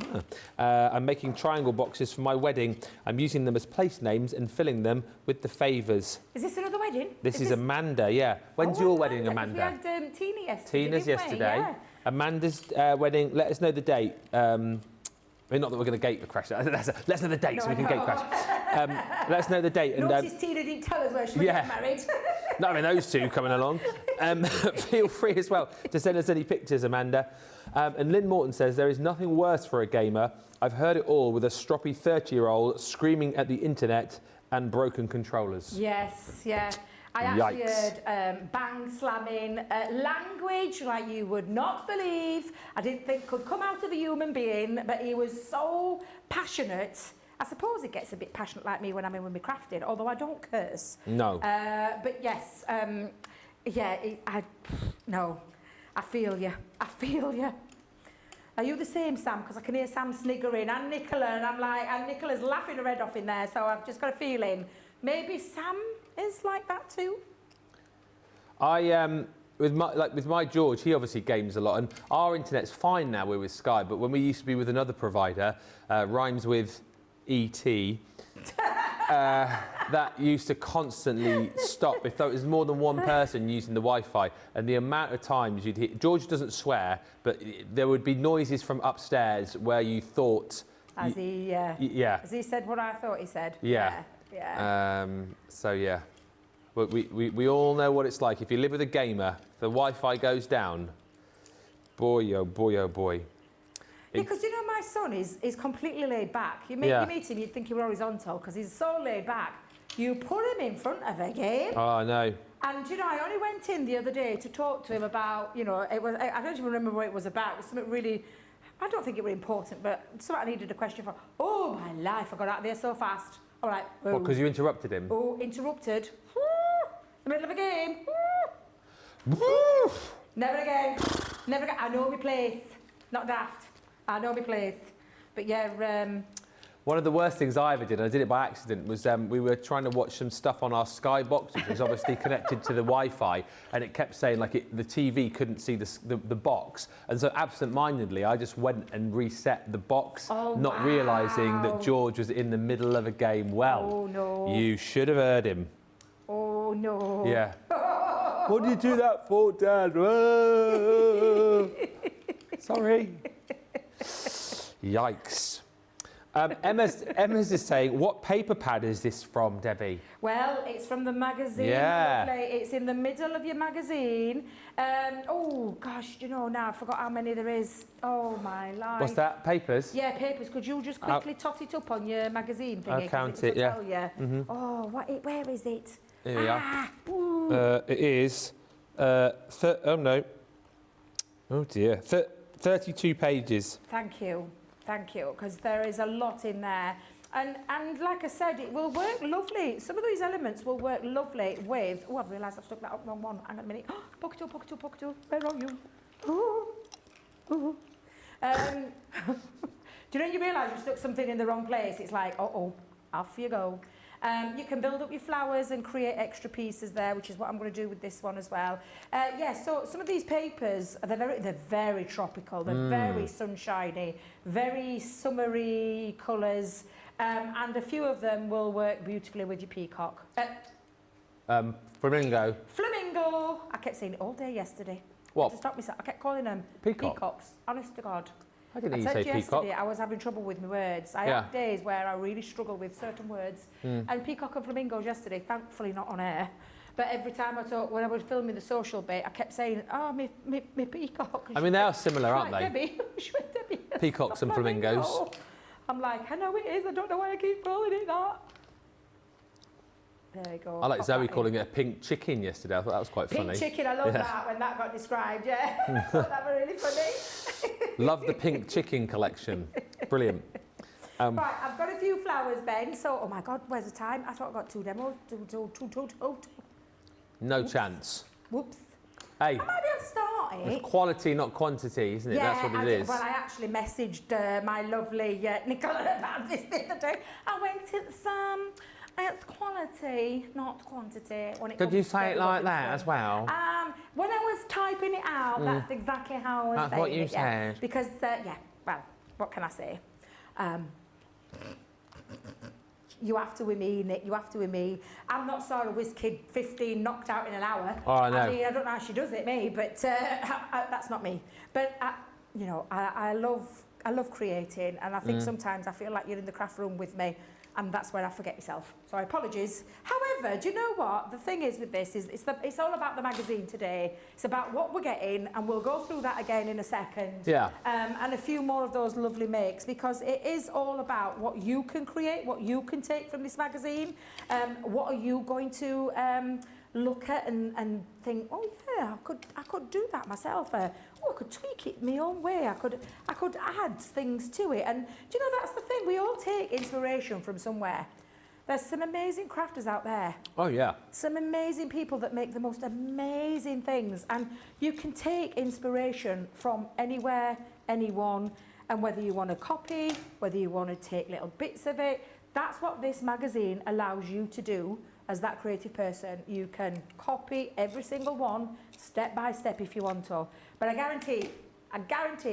I'm making triangle boxes for my wedding. I'm using them as place names and filling them with the favours. Is this another wedding? This is Amanda, yeah. When's your wedding, Amanda? We had Tina yesterday. Tina's yesterday. Yeah. Amanda's wedding, let us know the date. I mean, not that we're going to gate the crash. Let's know the date so we can gate crash. Let us know the date. Notice Tina didn't tell us where she was getting married. No, I mean, those two coming along. Feel free as well to send us any pictures, Amanda. And Lynn Morton says, there is nothing worse for a gamer. I've heard it all with a stroppy 30-year-old screaming at the internet and broken controllers. Yes, yeah. I actually heard bang slamming, language like you would not believe. I didn't think could come out of a human being, but he was so passionate. I suppose it gets a bit passionate like me when I'm in with my crafting, although I don't curse. No. But yes, no, I feel you. I feel you. Are you the same, Sam? Because I can hear Sam sniggering and Nicola, and Nicola's laughing her head off in there, so I've just got a feeling maybe Sam is like that too. With my George, he obviously games a lot, and our internet's fine now. We're with Sky, but when we used to be with another provider, rhymes with ET, that used to constantly stop if there was more than one person using the Wi-Fi, and the amount of times you'd hear. George doesn't swear, but there would be noises from upstairs where you thought. Has he said what I thought he said? Yeah. Yeah. So yeah, but we all know what it's like. If you live with a gamer, the Wi-Fi goes down. Boy, oh boy, oh boy. Because you know my son is completely laid back. You meet him, you'd think he were horizontal because he's so laid back. You put him in front of a game. Oh, I know. And you know, I only went in the other day to talk to him about, I don't even remember what it was about. It was something really, I don't think it was important, but something I needed a question for. Oh my life, I got out of there so fast. All right. What, because you interrupted him? Oh, interrupted. In the middle of a game. Never again. Never again. I know my place. Not daft. I know my place. But yeah. One of the worst things I ever did, and I did it by accident, was we were trying to watch some stuff on our Sky box, which was obviously connected to the Wi-Fi, and it kept saying like the TV couldn't see the box, and so absent-mindedly I just went and reset the box, not realising that George was in the middle of a game. Well, you should have heard him. Oh no. Yeah. What did you do that for, Dad? Whoa. Sorry. Yikes. Emma's is saying, what paper pad is this from, Debbie? Well, it's from the magazine. Yeah. Lovely. It's in the middle of your magazine. Oh, gosh, now I forgot how many there is. Oh, my life. What's that? Papers? Yeah, papers. Could you just quickly tot it up on your magazine thingy? I'll count it, yeah. Mm-hmm. Oh, where is it? Here we are. It is... oh, no. Oh, dear. 32 pages. Thank you, because there is a lot in there. And like I said, it will work lovely. Some of these elements will work lovely with... Oh, I've realised I've stuck that up wrong one. Hang on a minute. Pocket two, where are you? Do you realise you've stuck something in the wrong place? It's like, off you go. You can build up your flowers and create extra pieces there, which is what I'm going to do with this one as well. So some of these papers, they're very tropical, they're very sunshiny, very summery colours, and a few of them will work beautifully with your peacock. Flamingo. Flamingo! I kept saying it all day yesterday. What? To stop myself, I kept calling them Peacock? peacocks, honest to God. I didn't I hear you said say peacock. yesterday I was having trouble with my words. I have days where I really struggle with certain words. And peacock and flamingos yesterday, thankfully not on air. But every time I talk, when I was filming the social bit, I kept saying, oh, me peacock. I mean, they are similar, aren't they? Debbie. Debbie. Peacocks and flamingos. Flamingo. I'm like, I know it is. I don't know why I keep calling it that. There we go. I like Zoe calling it a pink chicken yesterday. I thought that was quite funny. Pink chicken, I love that when that got described, yeah. I thought that was really funny. Love the pink chicken collection. Brilliant. Right, I've got a few flowers, Ben. So, oh my God, where's the time? I thought I got 2 demos. Two. No chance. Whoops. Hey, I might be able to start it. it's quality, not quantity, isn't it? Yeah, That's what it is. Well, I actually messaged my lovely Nicola about this the other day. I went, it's quality, not quantity. When it Could comes you to say it Debbie like that Robinson. as well? When I was typing it out, that's exactly how I was saying it. That's what you yeah. said. Because, well, what can I say? You have to with me, Nick, you have to with me. I'm not Sarah Whiz-Kid 15 knocked out in an hour. Oh, I know. I mean, I don't know how she does it, me, but that's not me. But, you know, I love creating, and I think sometimes I feel like you're in the craft room with me, and that's where I forget myself. So apologies. However, do you know what? The thing is with this is it's all about the magazine today. It's about what we're getting, and we'll go through that again in a second. Yeah. And a few more of those lovely makes, because it is all about what you can create, what you can take from this magazine. What are you going to look at and think, oh yeah, I could do that myself. I could tweak it my own way. I could add things to it. And do you know, that's the thing, we all take inspiration from somewhere. There's some amazing crafters out there. Oh, yeah. Some amazing people that make the most amazing things, and you can take inspiration from anywhere, anyone, and whether you want to copy, whether you want to take little bits of it, that's what this magazine allows you to do. As that creative person, you can copy every single one step by step if you want to. But I guarantee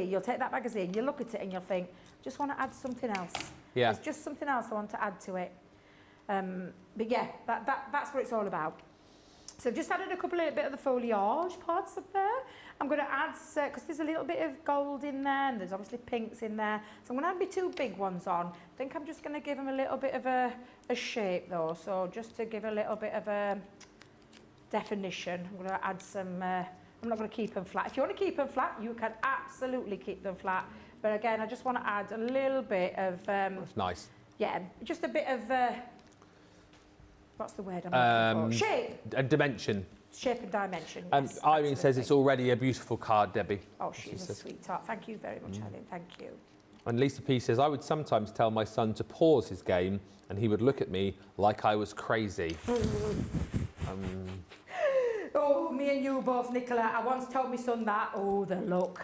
you'll take that magazine, you'll look at it and you'll think, just want to add something else. Yeah. There's just something else I want to add to it. But yeah, that's what it's all about. So I've just added a couple of bit of the foliage parts up there. I'm going to add, because there's a little bit of gold in there, and there's obviously pinks in there. So I'm going to add my 2 big ones on. I think I'm just going to give them a little bit of a shape though. So just to give a little bit of a definition, I'm going to add some, I'm not going to keep them flat. If you want to keep them flat, you can absolutely keep them flat. But again, I just want to add a little bit of... That's nice. Yeah, just a bit of... what's the word I'm looking for? Shape. And dimension. Shape and dimension, And yes, Irene says absolutely. it's already a beautiful card, Debbie. Oh, she's a sweetheart. Thank you very much, Helen. Thank you. And Lisa P says, I would sometimes tell my son to pause his game and he would look at me like I was crazy. Oh, me and you both, Nicola. I once told my son that. Oh, the look.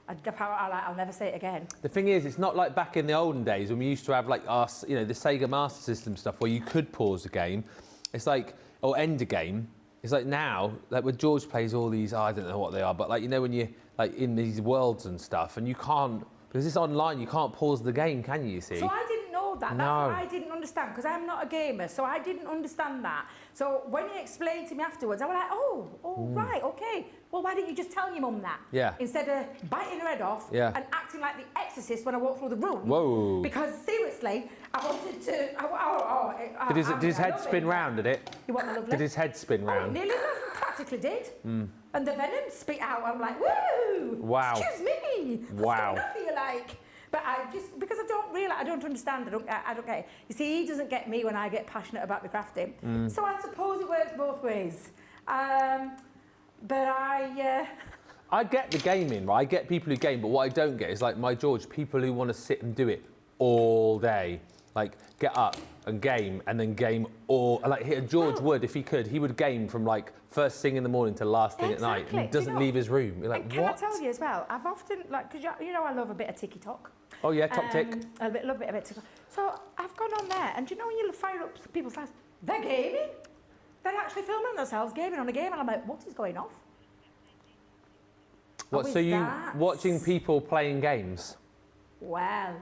I'll never say it again. The thing is, it's not like back in the olden days when we used to have like our, the Sega Master System stuff where you could pause a game. It's like, or end a game. It's like now, like when George plays all these, I don't know what they are, but like, when you're like in these worlds and stuff and you can't, because it's online, you can't pause the game, can you see? So I didn't know that. No. That's what I didn't understand, because I'm not a gamer, so I didn't understand that. So when you explained to me afterwards, I was like, right, okay. Well, why didn't you just tell your mum that? Yeah. Instead of biting her head off and acting like the Exorcist when I walked through the room. Whoa. Because seriously, I wanted to... Did his head spin round, did it? You want my lovely? Did his head spin Oh, round? it nearly practically did. And the venom spit out. I'm like, woo! Wow. Excuse me. Wow. What's going on for you, like? But I just, because I don't realise, I don't understand, I don't get it. You see, he doesn't get me when I get passionate about the crafting. So I suppose it works both ways. But I get the gaming, right? I get people who game, but what I don't get is like my George, people who want to sit and do it all day. Like get up and game and then game all, like George would, if he could, he would game from like first thing in the morning to last thing at night. And he doesn't leave his room. You're like, and can what? I tell you as well, I've often, like, because you know I love a bit of ticky-tock. Oh yeah, top tick. I love a bit of tick. So I've gone on there, and do you know when you fire up people's flags, they're gaming. They're actually filming themselves gaming on a game, and I'm like, what is going off? What, so you watching people playing games? Well,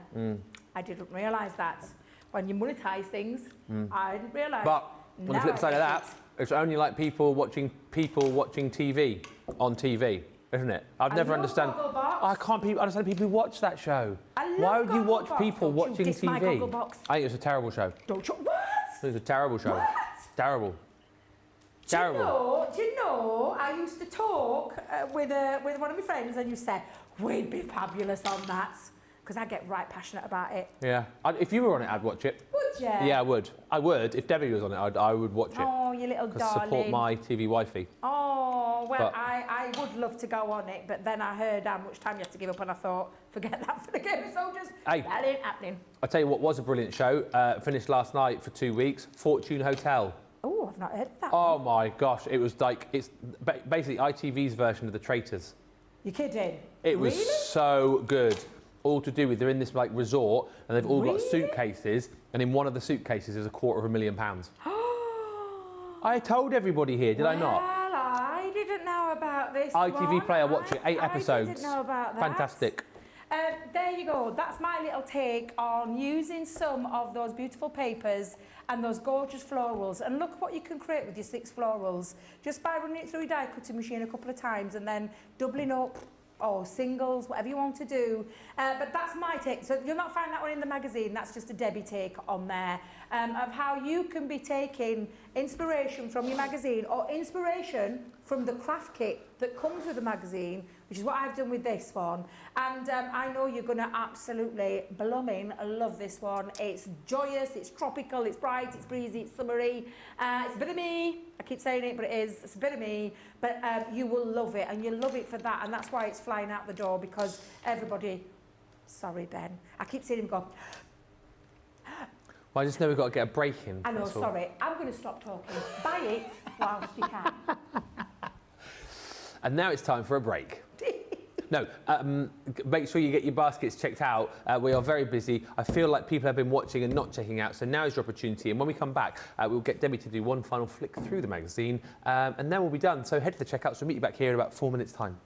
I didn't realise that. When you monetize things, I didn't realise. But on the flip side of that, it's only like people watching TV on TV, isn't it? I've never understood. Box. I can't understand people who watch that show. I love Why would you watch Gogglebox. people Don't you watching diss my TV? Gogglebox. I think it was a terrible show. Don't you? What? It was a terrible show. What? Terrible. Terrible. Do you know, I used to talk with one of my friends and you said, we'd be fabulous on that. Because I get right passionate about it. Yeah. If you were on it, I'd watch it. Would you? Yeah, I would. I would. If Debbie was on it, I would watch it. Oh, you little darling. Support my TV wifey. Oh, well, But- I would love to go on it, but then I heard how much time you have to give up and I thought, forget that for the Game of Soldiers. Hey. That ain't happening. I'll tell you what was a brilliant show. Finished last night for 2 weeks. Fortune Hotel. Oh, I've not heard of that. Oh my gosh, it was like, it's basically ITV's version of The Traitors. You're kidding? It was Really? so good. All to do with, they're in this like resort and they've all got Really? suitcases, and in one of the suitcases is £250,000. I told everybody here, did I not? Well, I didn't know about this ITV one. Player, watch it, 8 episodes. I didn't know about that. Fantastic. There you go. That's my little take on using some of those beautiful papers and those gorgeous florals. And look what you can create with your 6 florals. Just by running it through your die cutting machine a couple of times and then doubling up, or singles, whatever you want to do. But that's my take. So you'll not find that one in the magazine. That's just a Debbie take on there of how you can be taking inspiration from your magazine or inspiration from the craft kit that comes with the magazine, which is what I've done with this one. And I know you're going to absolutely blooming love this one. It's joyous, it's tropical, it's bright, it's breezy, it's summery. It's a bit of me. I keep saying it, but it is. It's a bit of me. But you will love it, and you'll love it for that. And that's why it's flying out the door, because everybody... Sorry, Ben. I keep seeing him go... Well, I just know we've got to get a break in. I know, that's all. sorry. I'm going to stop talking. Buy it whilst you can. And now it's time for a break. No, make sure you get your baskets checked out. We are very busy. I feel like people have been watching and not checking out, so now is your opportunity. And when we come back, we'll get Debbie to do one final flick through the magazine, and then we'll be done. So head to the checkouts. We'll meet you back here in about 4 minutes' time.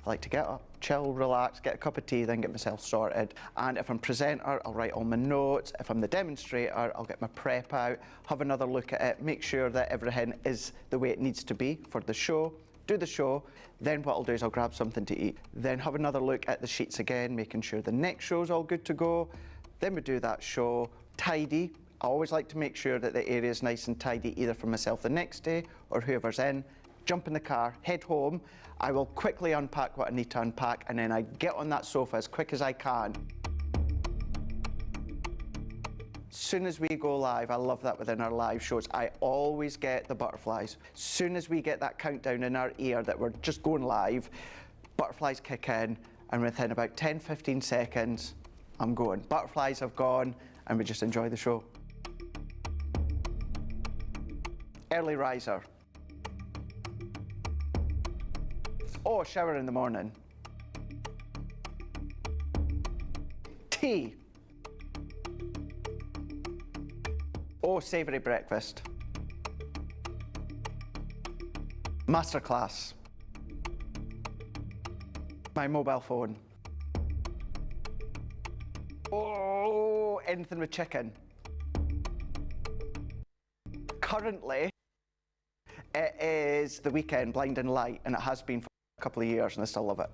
I like to get up, chill, relax, get a cup of tea, then get myself sorted. And if I'm presenter, I'll write all my notes. If I'm the demonstrator, I'll get my prep out, have another look at it, make sure that everything is the way it needs to be for the show, do the show. Then what I'll do is I'll grab something to eat. Then have another look at the sheets again, making sure the next show's all good to go. Then we do that show, tidy. I always like to make sure that the area is nice and tidy, either for myself the next day or whoever's in. Jump in the car, head home. I will quickly unpack what I need to unpack, and then I get on that sofa as quick as I can. As soon as we go live, I love that within our live shows, I always get the butterflies. As soon as we get that countdown in our ear that we're just going live, butterflies kick in, and within about 10-15 seconds, I'm going. Butterflies have gone, and we just enjoy the show. Early riser. Oh, shower in the morning. Tea. Oh, savoury breakfast. Masterclass. My mobile phone. Oh, anything with chicken. Currently, it is the weekend, Blind and Light, and it has been for a couple of years, and I still love it.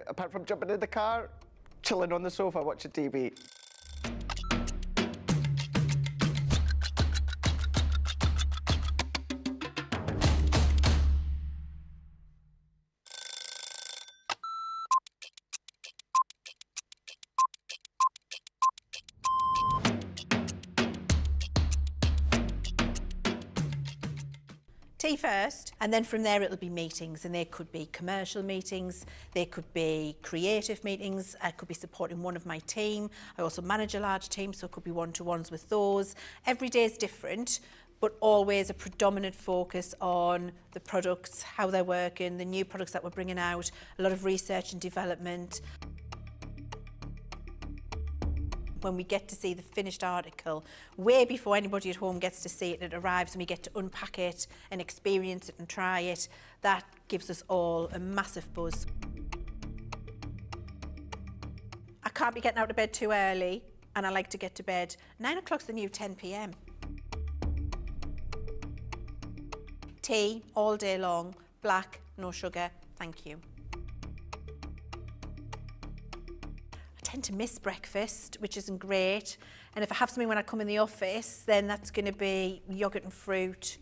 Apart from jumping in the car, chilling on the sofa, watching TV. Tea first, and then from there it'll be meetings, and they could be commercial meetings, they could be creative meetings, I could be supporting one of my team. I also manage a large team, so it could be one-to-ones with those. Every day is different, but always a predominant focus on the products, how they're working, the new products that we're bringing out, a lot of research and development. When we get to see the finished article, way before anybody at home gets to see it, it arrives and we get to unpack it and experience it and try it, that gives us all a massive buzz. can't be getting out of bed too early, and I like to get to bed. 9 o'clock's the new 10 p.m. Tea all day long, black, no sugar, thank you. I tend to miss breakfast, which isn't great. And if I have something when I come in the office, then that's going to be yoghurt and fruit.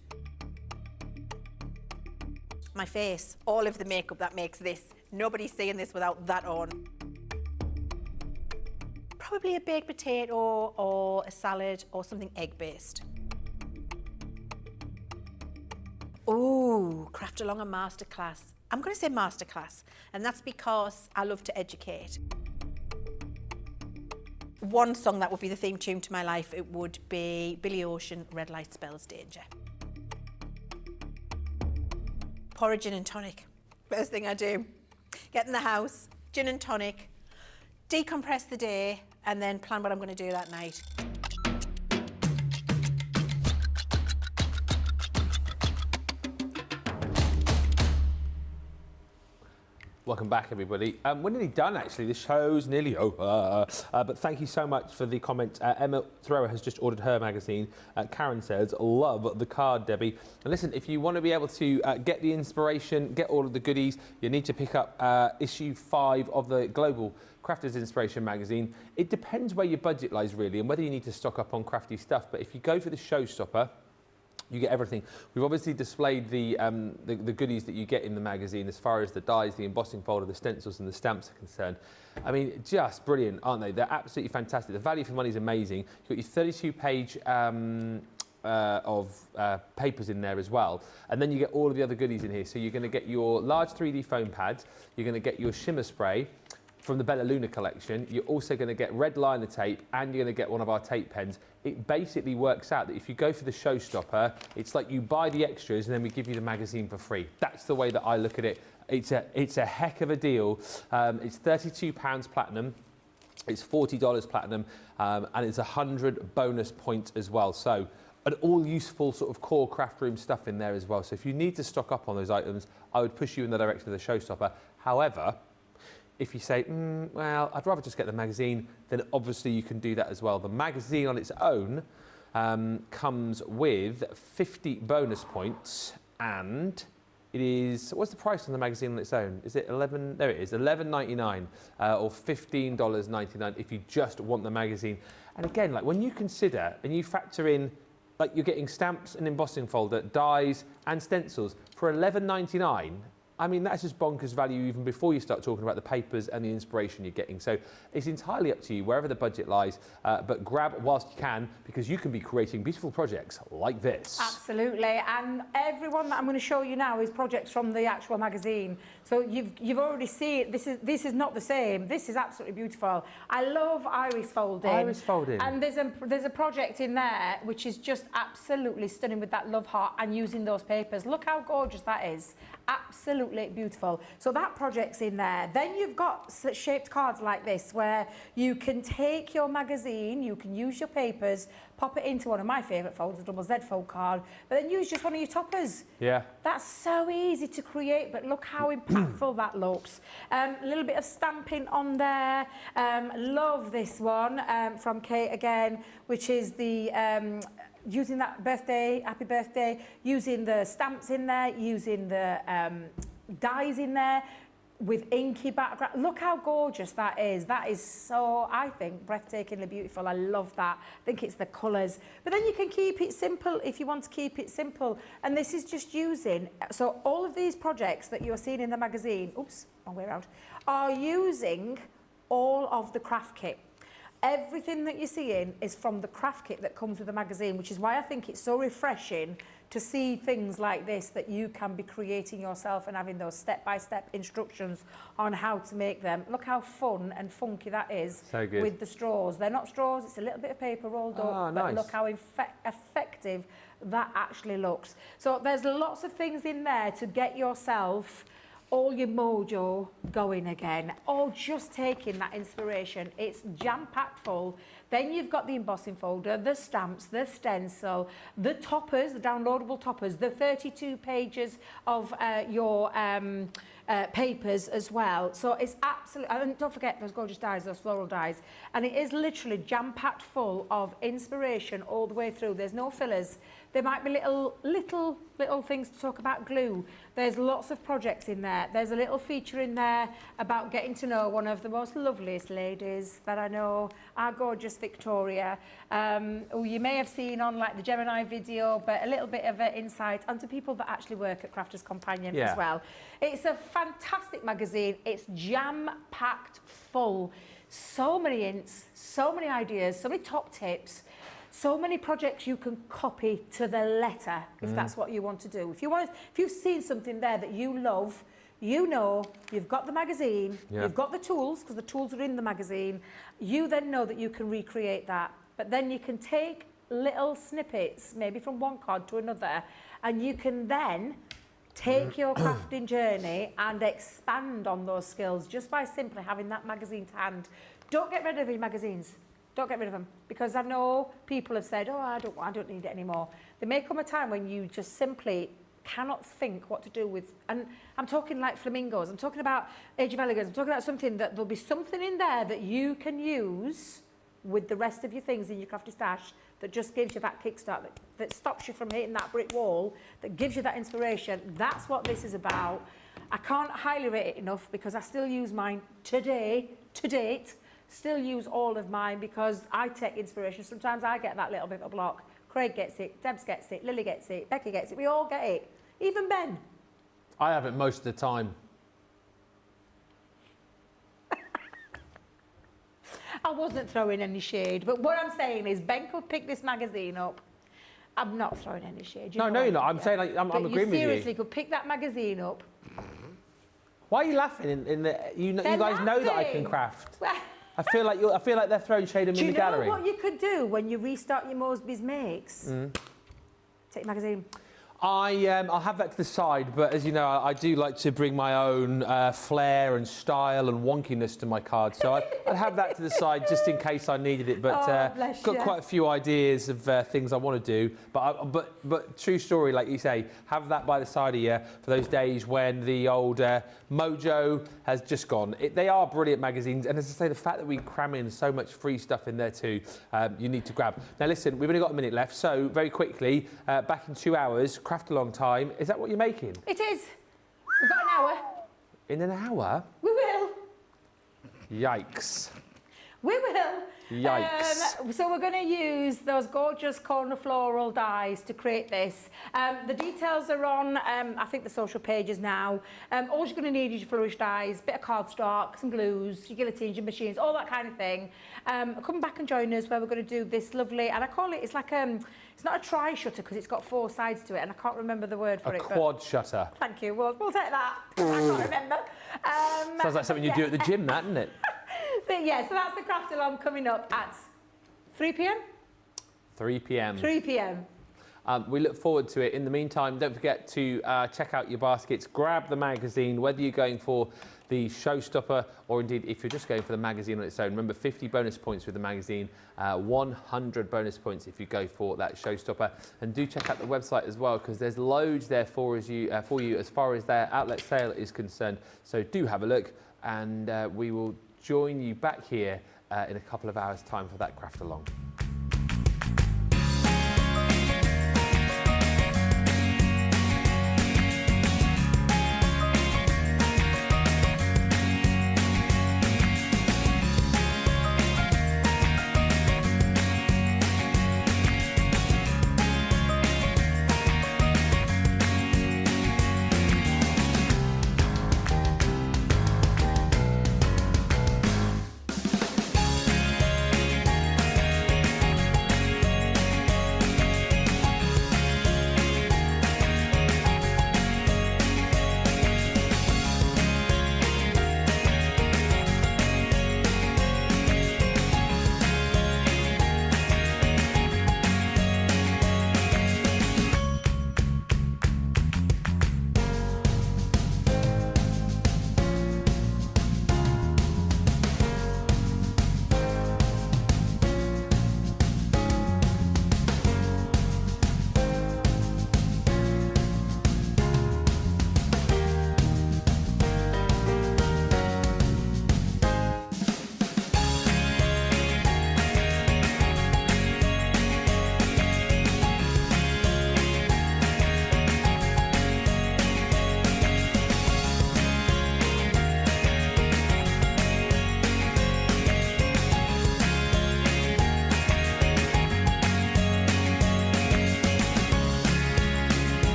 My face, all of the makeup that makes this. Nobody's seeing this without that on. Probably a baked potato or a salad or something egg-based. Ooh, craft along a masterclass. I'm going to say masterclass, and that's because I love to educate. One song that would be the theme tune to my life, it would be Billy Ocean, Red Light Spells Danger. Pour a gin and tonic. First thing I do. Get in the house, gin and tonic, decompress the day, and then plan what I'm going to do that night. Welcome back, everybody. We're nearly done, actually. The show's nearly over. But thank you so much for the comment. Emma Thrower has just ordered her magazine. Karen says, love the card, Debbie. And listen, if you want to be able to get the inspiration, get all of the goodies, you need to pick up issue 5 of the Global Crafters Inspiration magazine. It depends where your budget lies, really, and whether you need to stock up on crafty stuff. But if you go for the Showstopper, you get everything. We've obviously displayed the goodies that you get in the magazine as far as the dies, the embossing folder, the stencils and the stamps are concerned. I mean, just brilliant, aren't they? They're absolutely fantastic. The value for money is amazing. You've got your 32-page of papers in there as well. And then you get all of the other goodies in here. So you're going to get your large 3D foam pads. You're going to get your shimmer spray from the Bella Luna collection. You're also going to get red liner tape, and you're going to get one of our tape pens. It basically works out that if you go for the Showstopper, it's like you buy the extras and then we give you the magazine for free. That's the way that I look at it. It's a heck of a deal. It's £32 platinum. It's $40 platinum, and it's 100 bonus points as well. So an all useful sort of core craft room stuff in there as well. So if you need to stock up on those items, I would push you in the direction of the Showstopper. However, if you say, well, I'd rather just get the magazine, then obviously you can do that as well. The magazine on its own comes with 50 bonus points, and it is, what's the price on the magazine on its own? Is it 11? There it is, $11.99 or $15.99 if you just want the magazine. And again, like when you consider and you factor in, like you're getting stamps and embossing folder, dies and stencils for $11.99. I mean, that's just bonkers value even before you start talking about the papers and the inspiration you're getting. So it's entirely up to you, wherever the budget lies, but grab whilst you can, because you can be creating beautiful projects like this. Absolutely, and everyone that I'm going to show you now is projects from the actual magazine. So you've already seen, this is not the same. This is absolutely beautiful. I love iris folding. Iris folding. And there's a project in there which is just absolutely stunning with that love heart and using those papers. Look how gorgeous that is. Absolutely beautiful. So that project's in there. Then you've got shaped cards like this where you can take your magazine, you can use your papers, pop it into one of my favourite folders, a double Z fold card, but then use just one of your toppers. Yeah. That's so easy to create, but look how impactful that looks. A little bit of stamping on there. Love this one from Kate again, which is the using that birthday, happy birthday, using the stamps in there, using the dies in there with inky background. Look how gorgeous that is. That is so, I think, breathtakingly beautiful. I love that. I think it's the colours. But then you can keep it simple if you want to keep it simple. And this is just using, so all of these projects that you're seeing in the magazine, oops, wrong way around, are using all of the craft kit. Everything that you're seeing is from the craft kit that comes with the magazine, which is why I think it's so refreshing to see things like this that you can be creating yourself and having those step-by-step instructions on how to make them. Look how fun and funky that is. So good. With the straws. They're not straws, it's a little bit of paper rolled up, but look how effective that actually looks. So there's lots of things in there to get yourself all your mojo going again, or just taking that inspiration. It's jam-packed full. Then you've got the embossing folder, the stamps, the stencil, the toppers, the downloadable toppers, the 32 pages of your papers as well. So it's absolutely, and don't forget those gorgeous dies, those floral dies. And it is literally jam-packed full of inspiration all the way through. There's no fillers. There might be little things to talk about glue. There's lots of projects in there. There's a little feature in there about getting to know one of the most loveliest ladies that I know, our gorgeous Victoria, who you may have seen on like the Gemini video, but a little bit of an insight onto people that actually work at Crafters Companion as well. It's a fantastic magazine. It's jam-packed full. So many hints, so many ideas, so many top tips. So many projects you can copy to the letter if that's what you want to do. If you've seen something there that you love, you know, you've got the magazine, you've got the tools, because the tools are in the magazine, you then know that you can recreate that. But then you can take little snippets, maybe from one card to another, and you can then take your crafting journey and expand on those skills just by simply having that magazine to hand. Don't get rid of your magazines. Don't get rid of them, because I know people have said, oh, I don't need it anymore. There may come a time when you just simply cannot think what to do with, and I'm talking like flamingos, I'm talking about Age of Elegance, I'm talking about something that there'll be something in there that you can use with the rest of your things in your crafty stash that just gives you that kickstart, that stops you from hitting that brick wall, that gives you that inspiration. That's what this is about. I can't highly rate it enough, because I still use mine to date, still use all of mine, because I take inspiration. Sometimes I get that little bit of a block. Craig gets it, Debs gets it, Lily gets it, Becky gets it, we all get it. Even Ben. I have it most of the time. I wasn't throwing any shade, but what I'm saying is Ben could pick this magazine up. I'm not throwing any shade. No, you're not. I'm saying, like, I'm agreeing with you. You seriously could pick that magazine up. Why are you laughing? You guys know that I can craft. Well, I feel like they're throwing shade at me in the gallery. Do you know what you could do when you restart your Moseby's Makes? Take the magazine. I'll have that to the side, but as you know, I do like to bring my own flair and style and wonkiness to my cards, so I'd have that to the side just in case I needed it. But got quite a few ideas of things I want to do. But true story, like you say, have that by the side of you for those days when the old mojo has just gone. They are brilliant magazines, and as I say, the fact that we cram in so much free stuff in there too, you need to grab. Now listen, we've only got a minute left, so very quickly, back in 2 hours. Craft a long time. Is that what you're making? It is. We've got an hour. In an hour? We will. Yikes. We will. Yikes. So we're going to use those gorgeous corner floral dies to create this. The details are on, I think, the social pages now. All you're going to need is your flourish dies, bit of cardstock, some glues, your guillotines, your machines, all that kind of thing. Come back and join us where we're going to do this lovely, and I call it, it's like it's not a tri-shutter because it's got 4 sides to it, and I can't remember the word for it. A quad shutter. Thank you. We'll take that. I can't remember. Sounds like something you do at the gym, that, doesn't it? But yeah, so that's the craft along coming up at 3 p.m. 3 p.m. 3 p.m. We look forward to it. In the meantime, don't forget to check out your baskets, grab the magazine, whether you're going for the Showstopper or indeed if you're just going for the magazine on its own. Remember, 50 bonus points with the magazine, 100 bonus points if you go for that Showstopper. And do check out the website as well, because there's loads there for you as far as their outlet sale is concerned. So do have a look, and we will join you back here in a couple of hours' time for that craft along.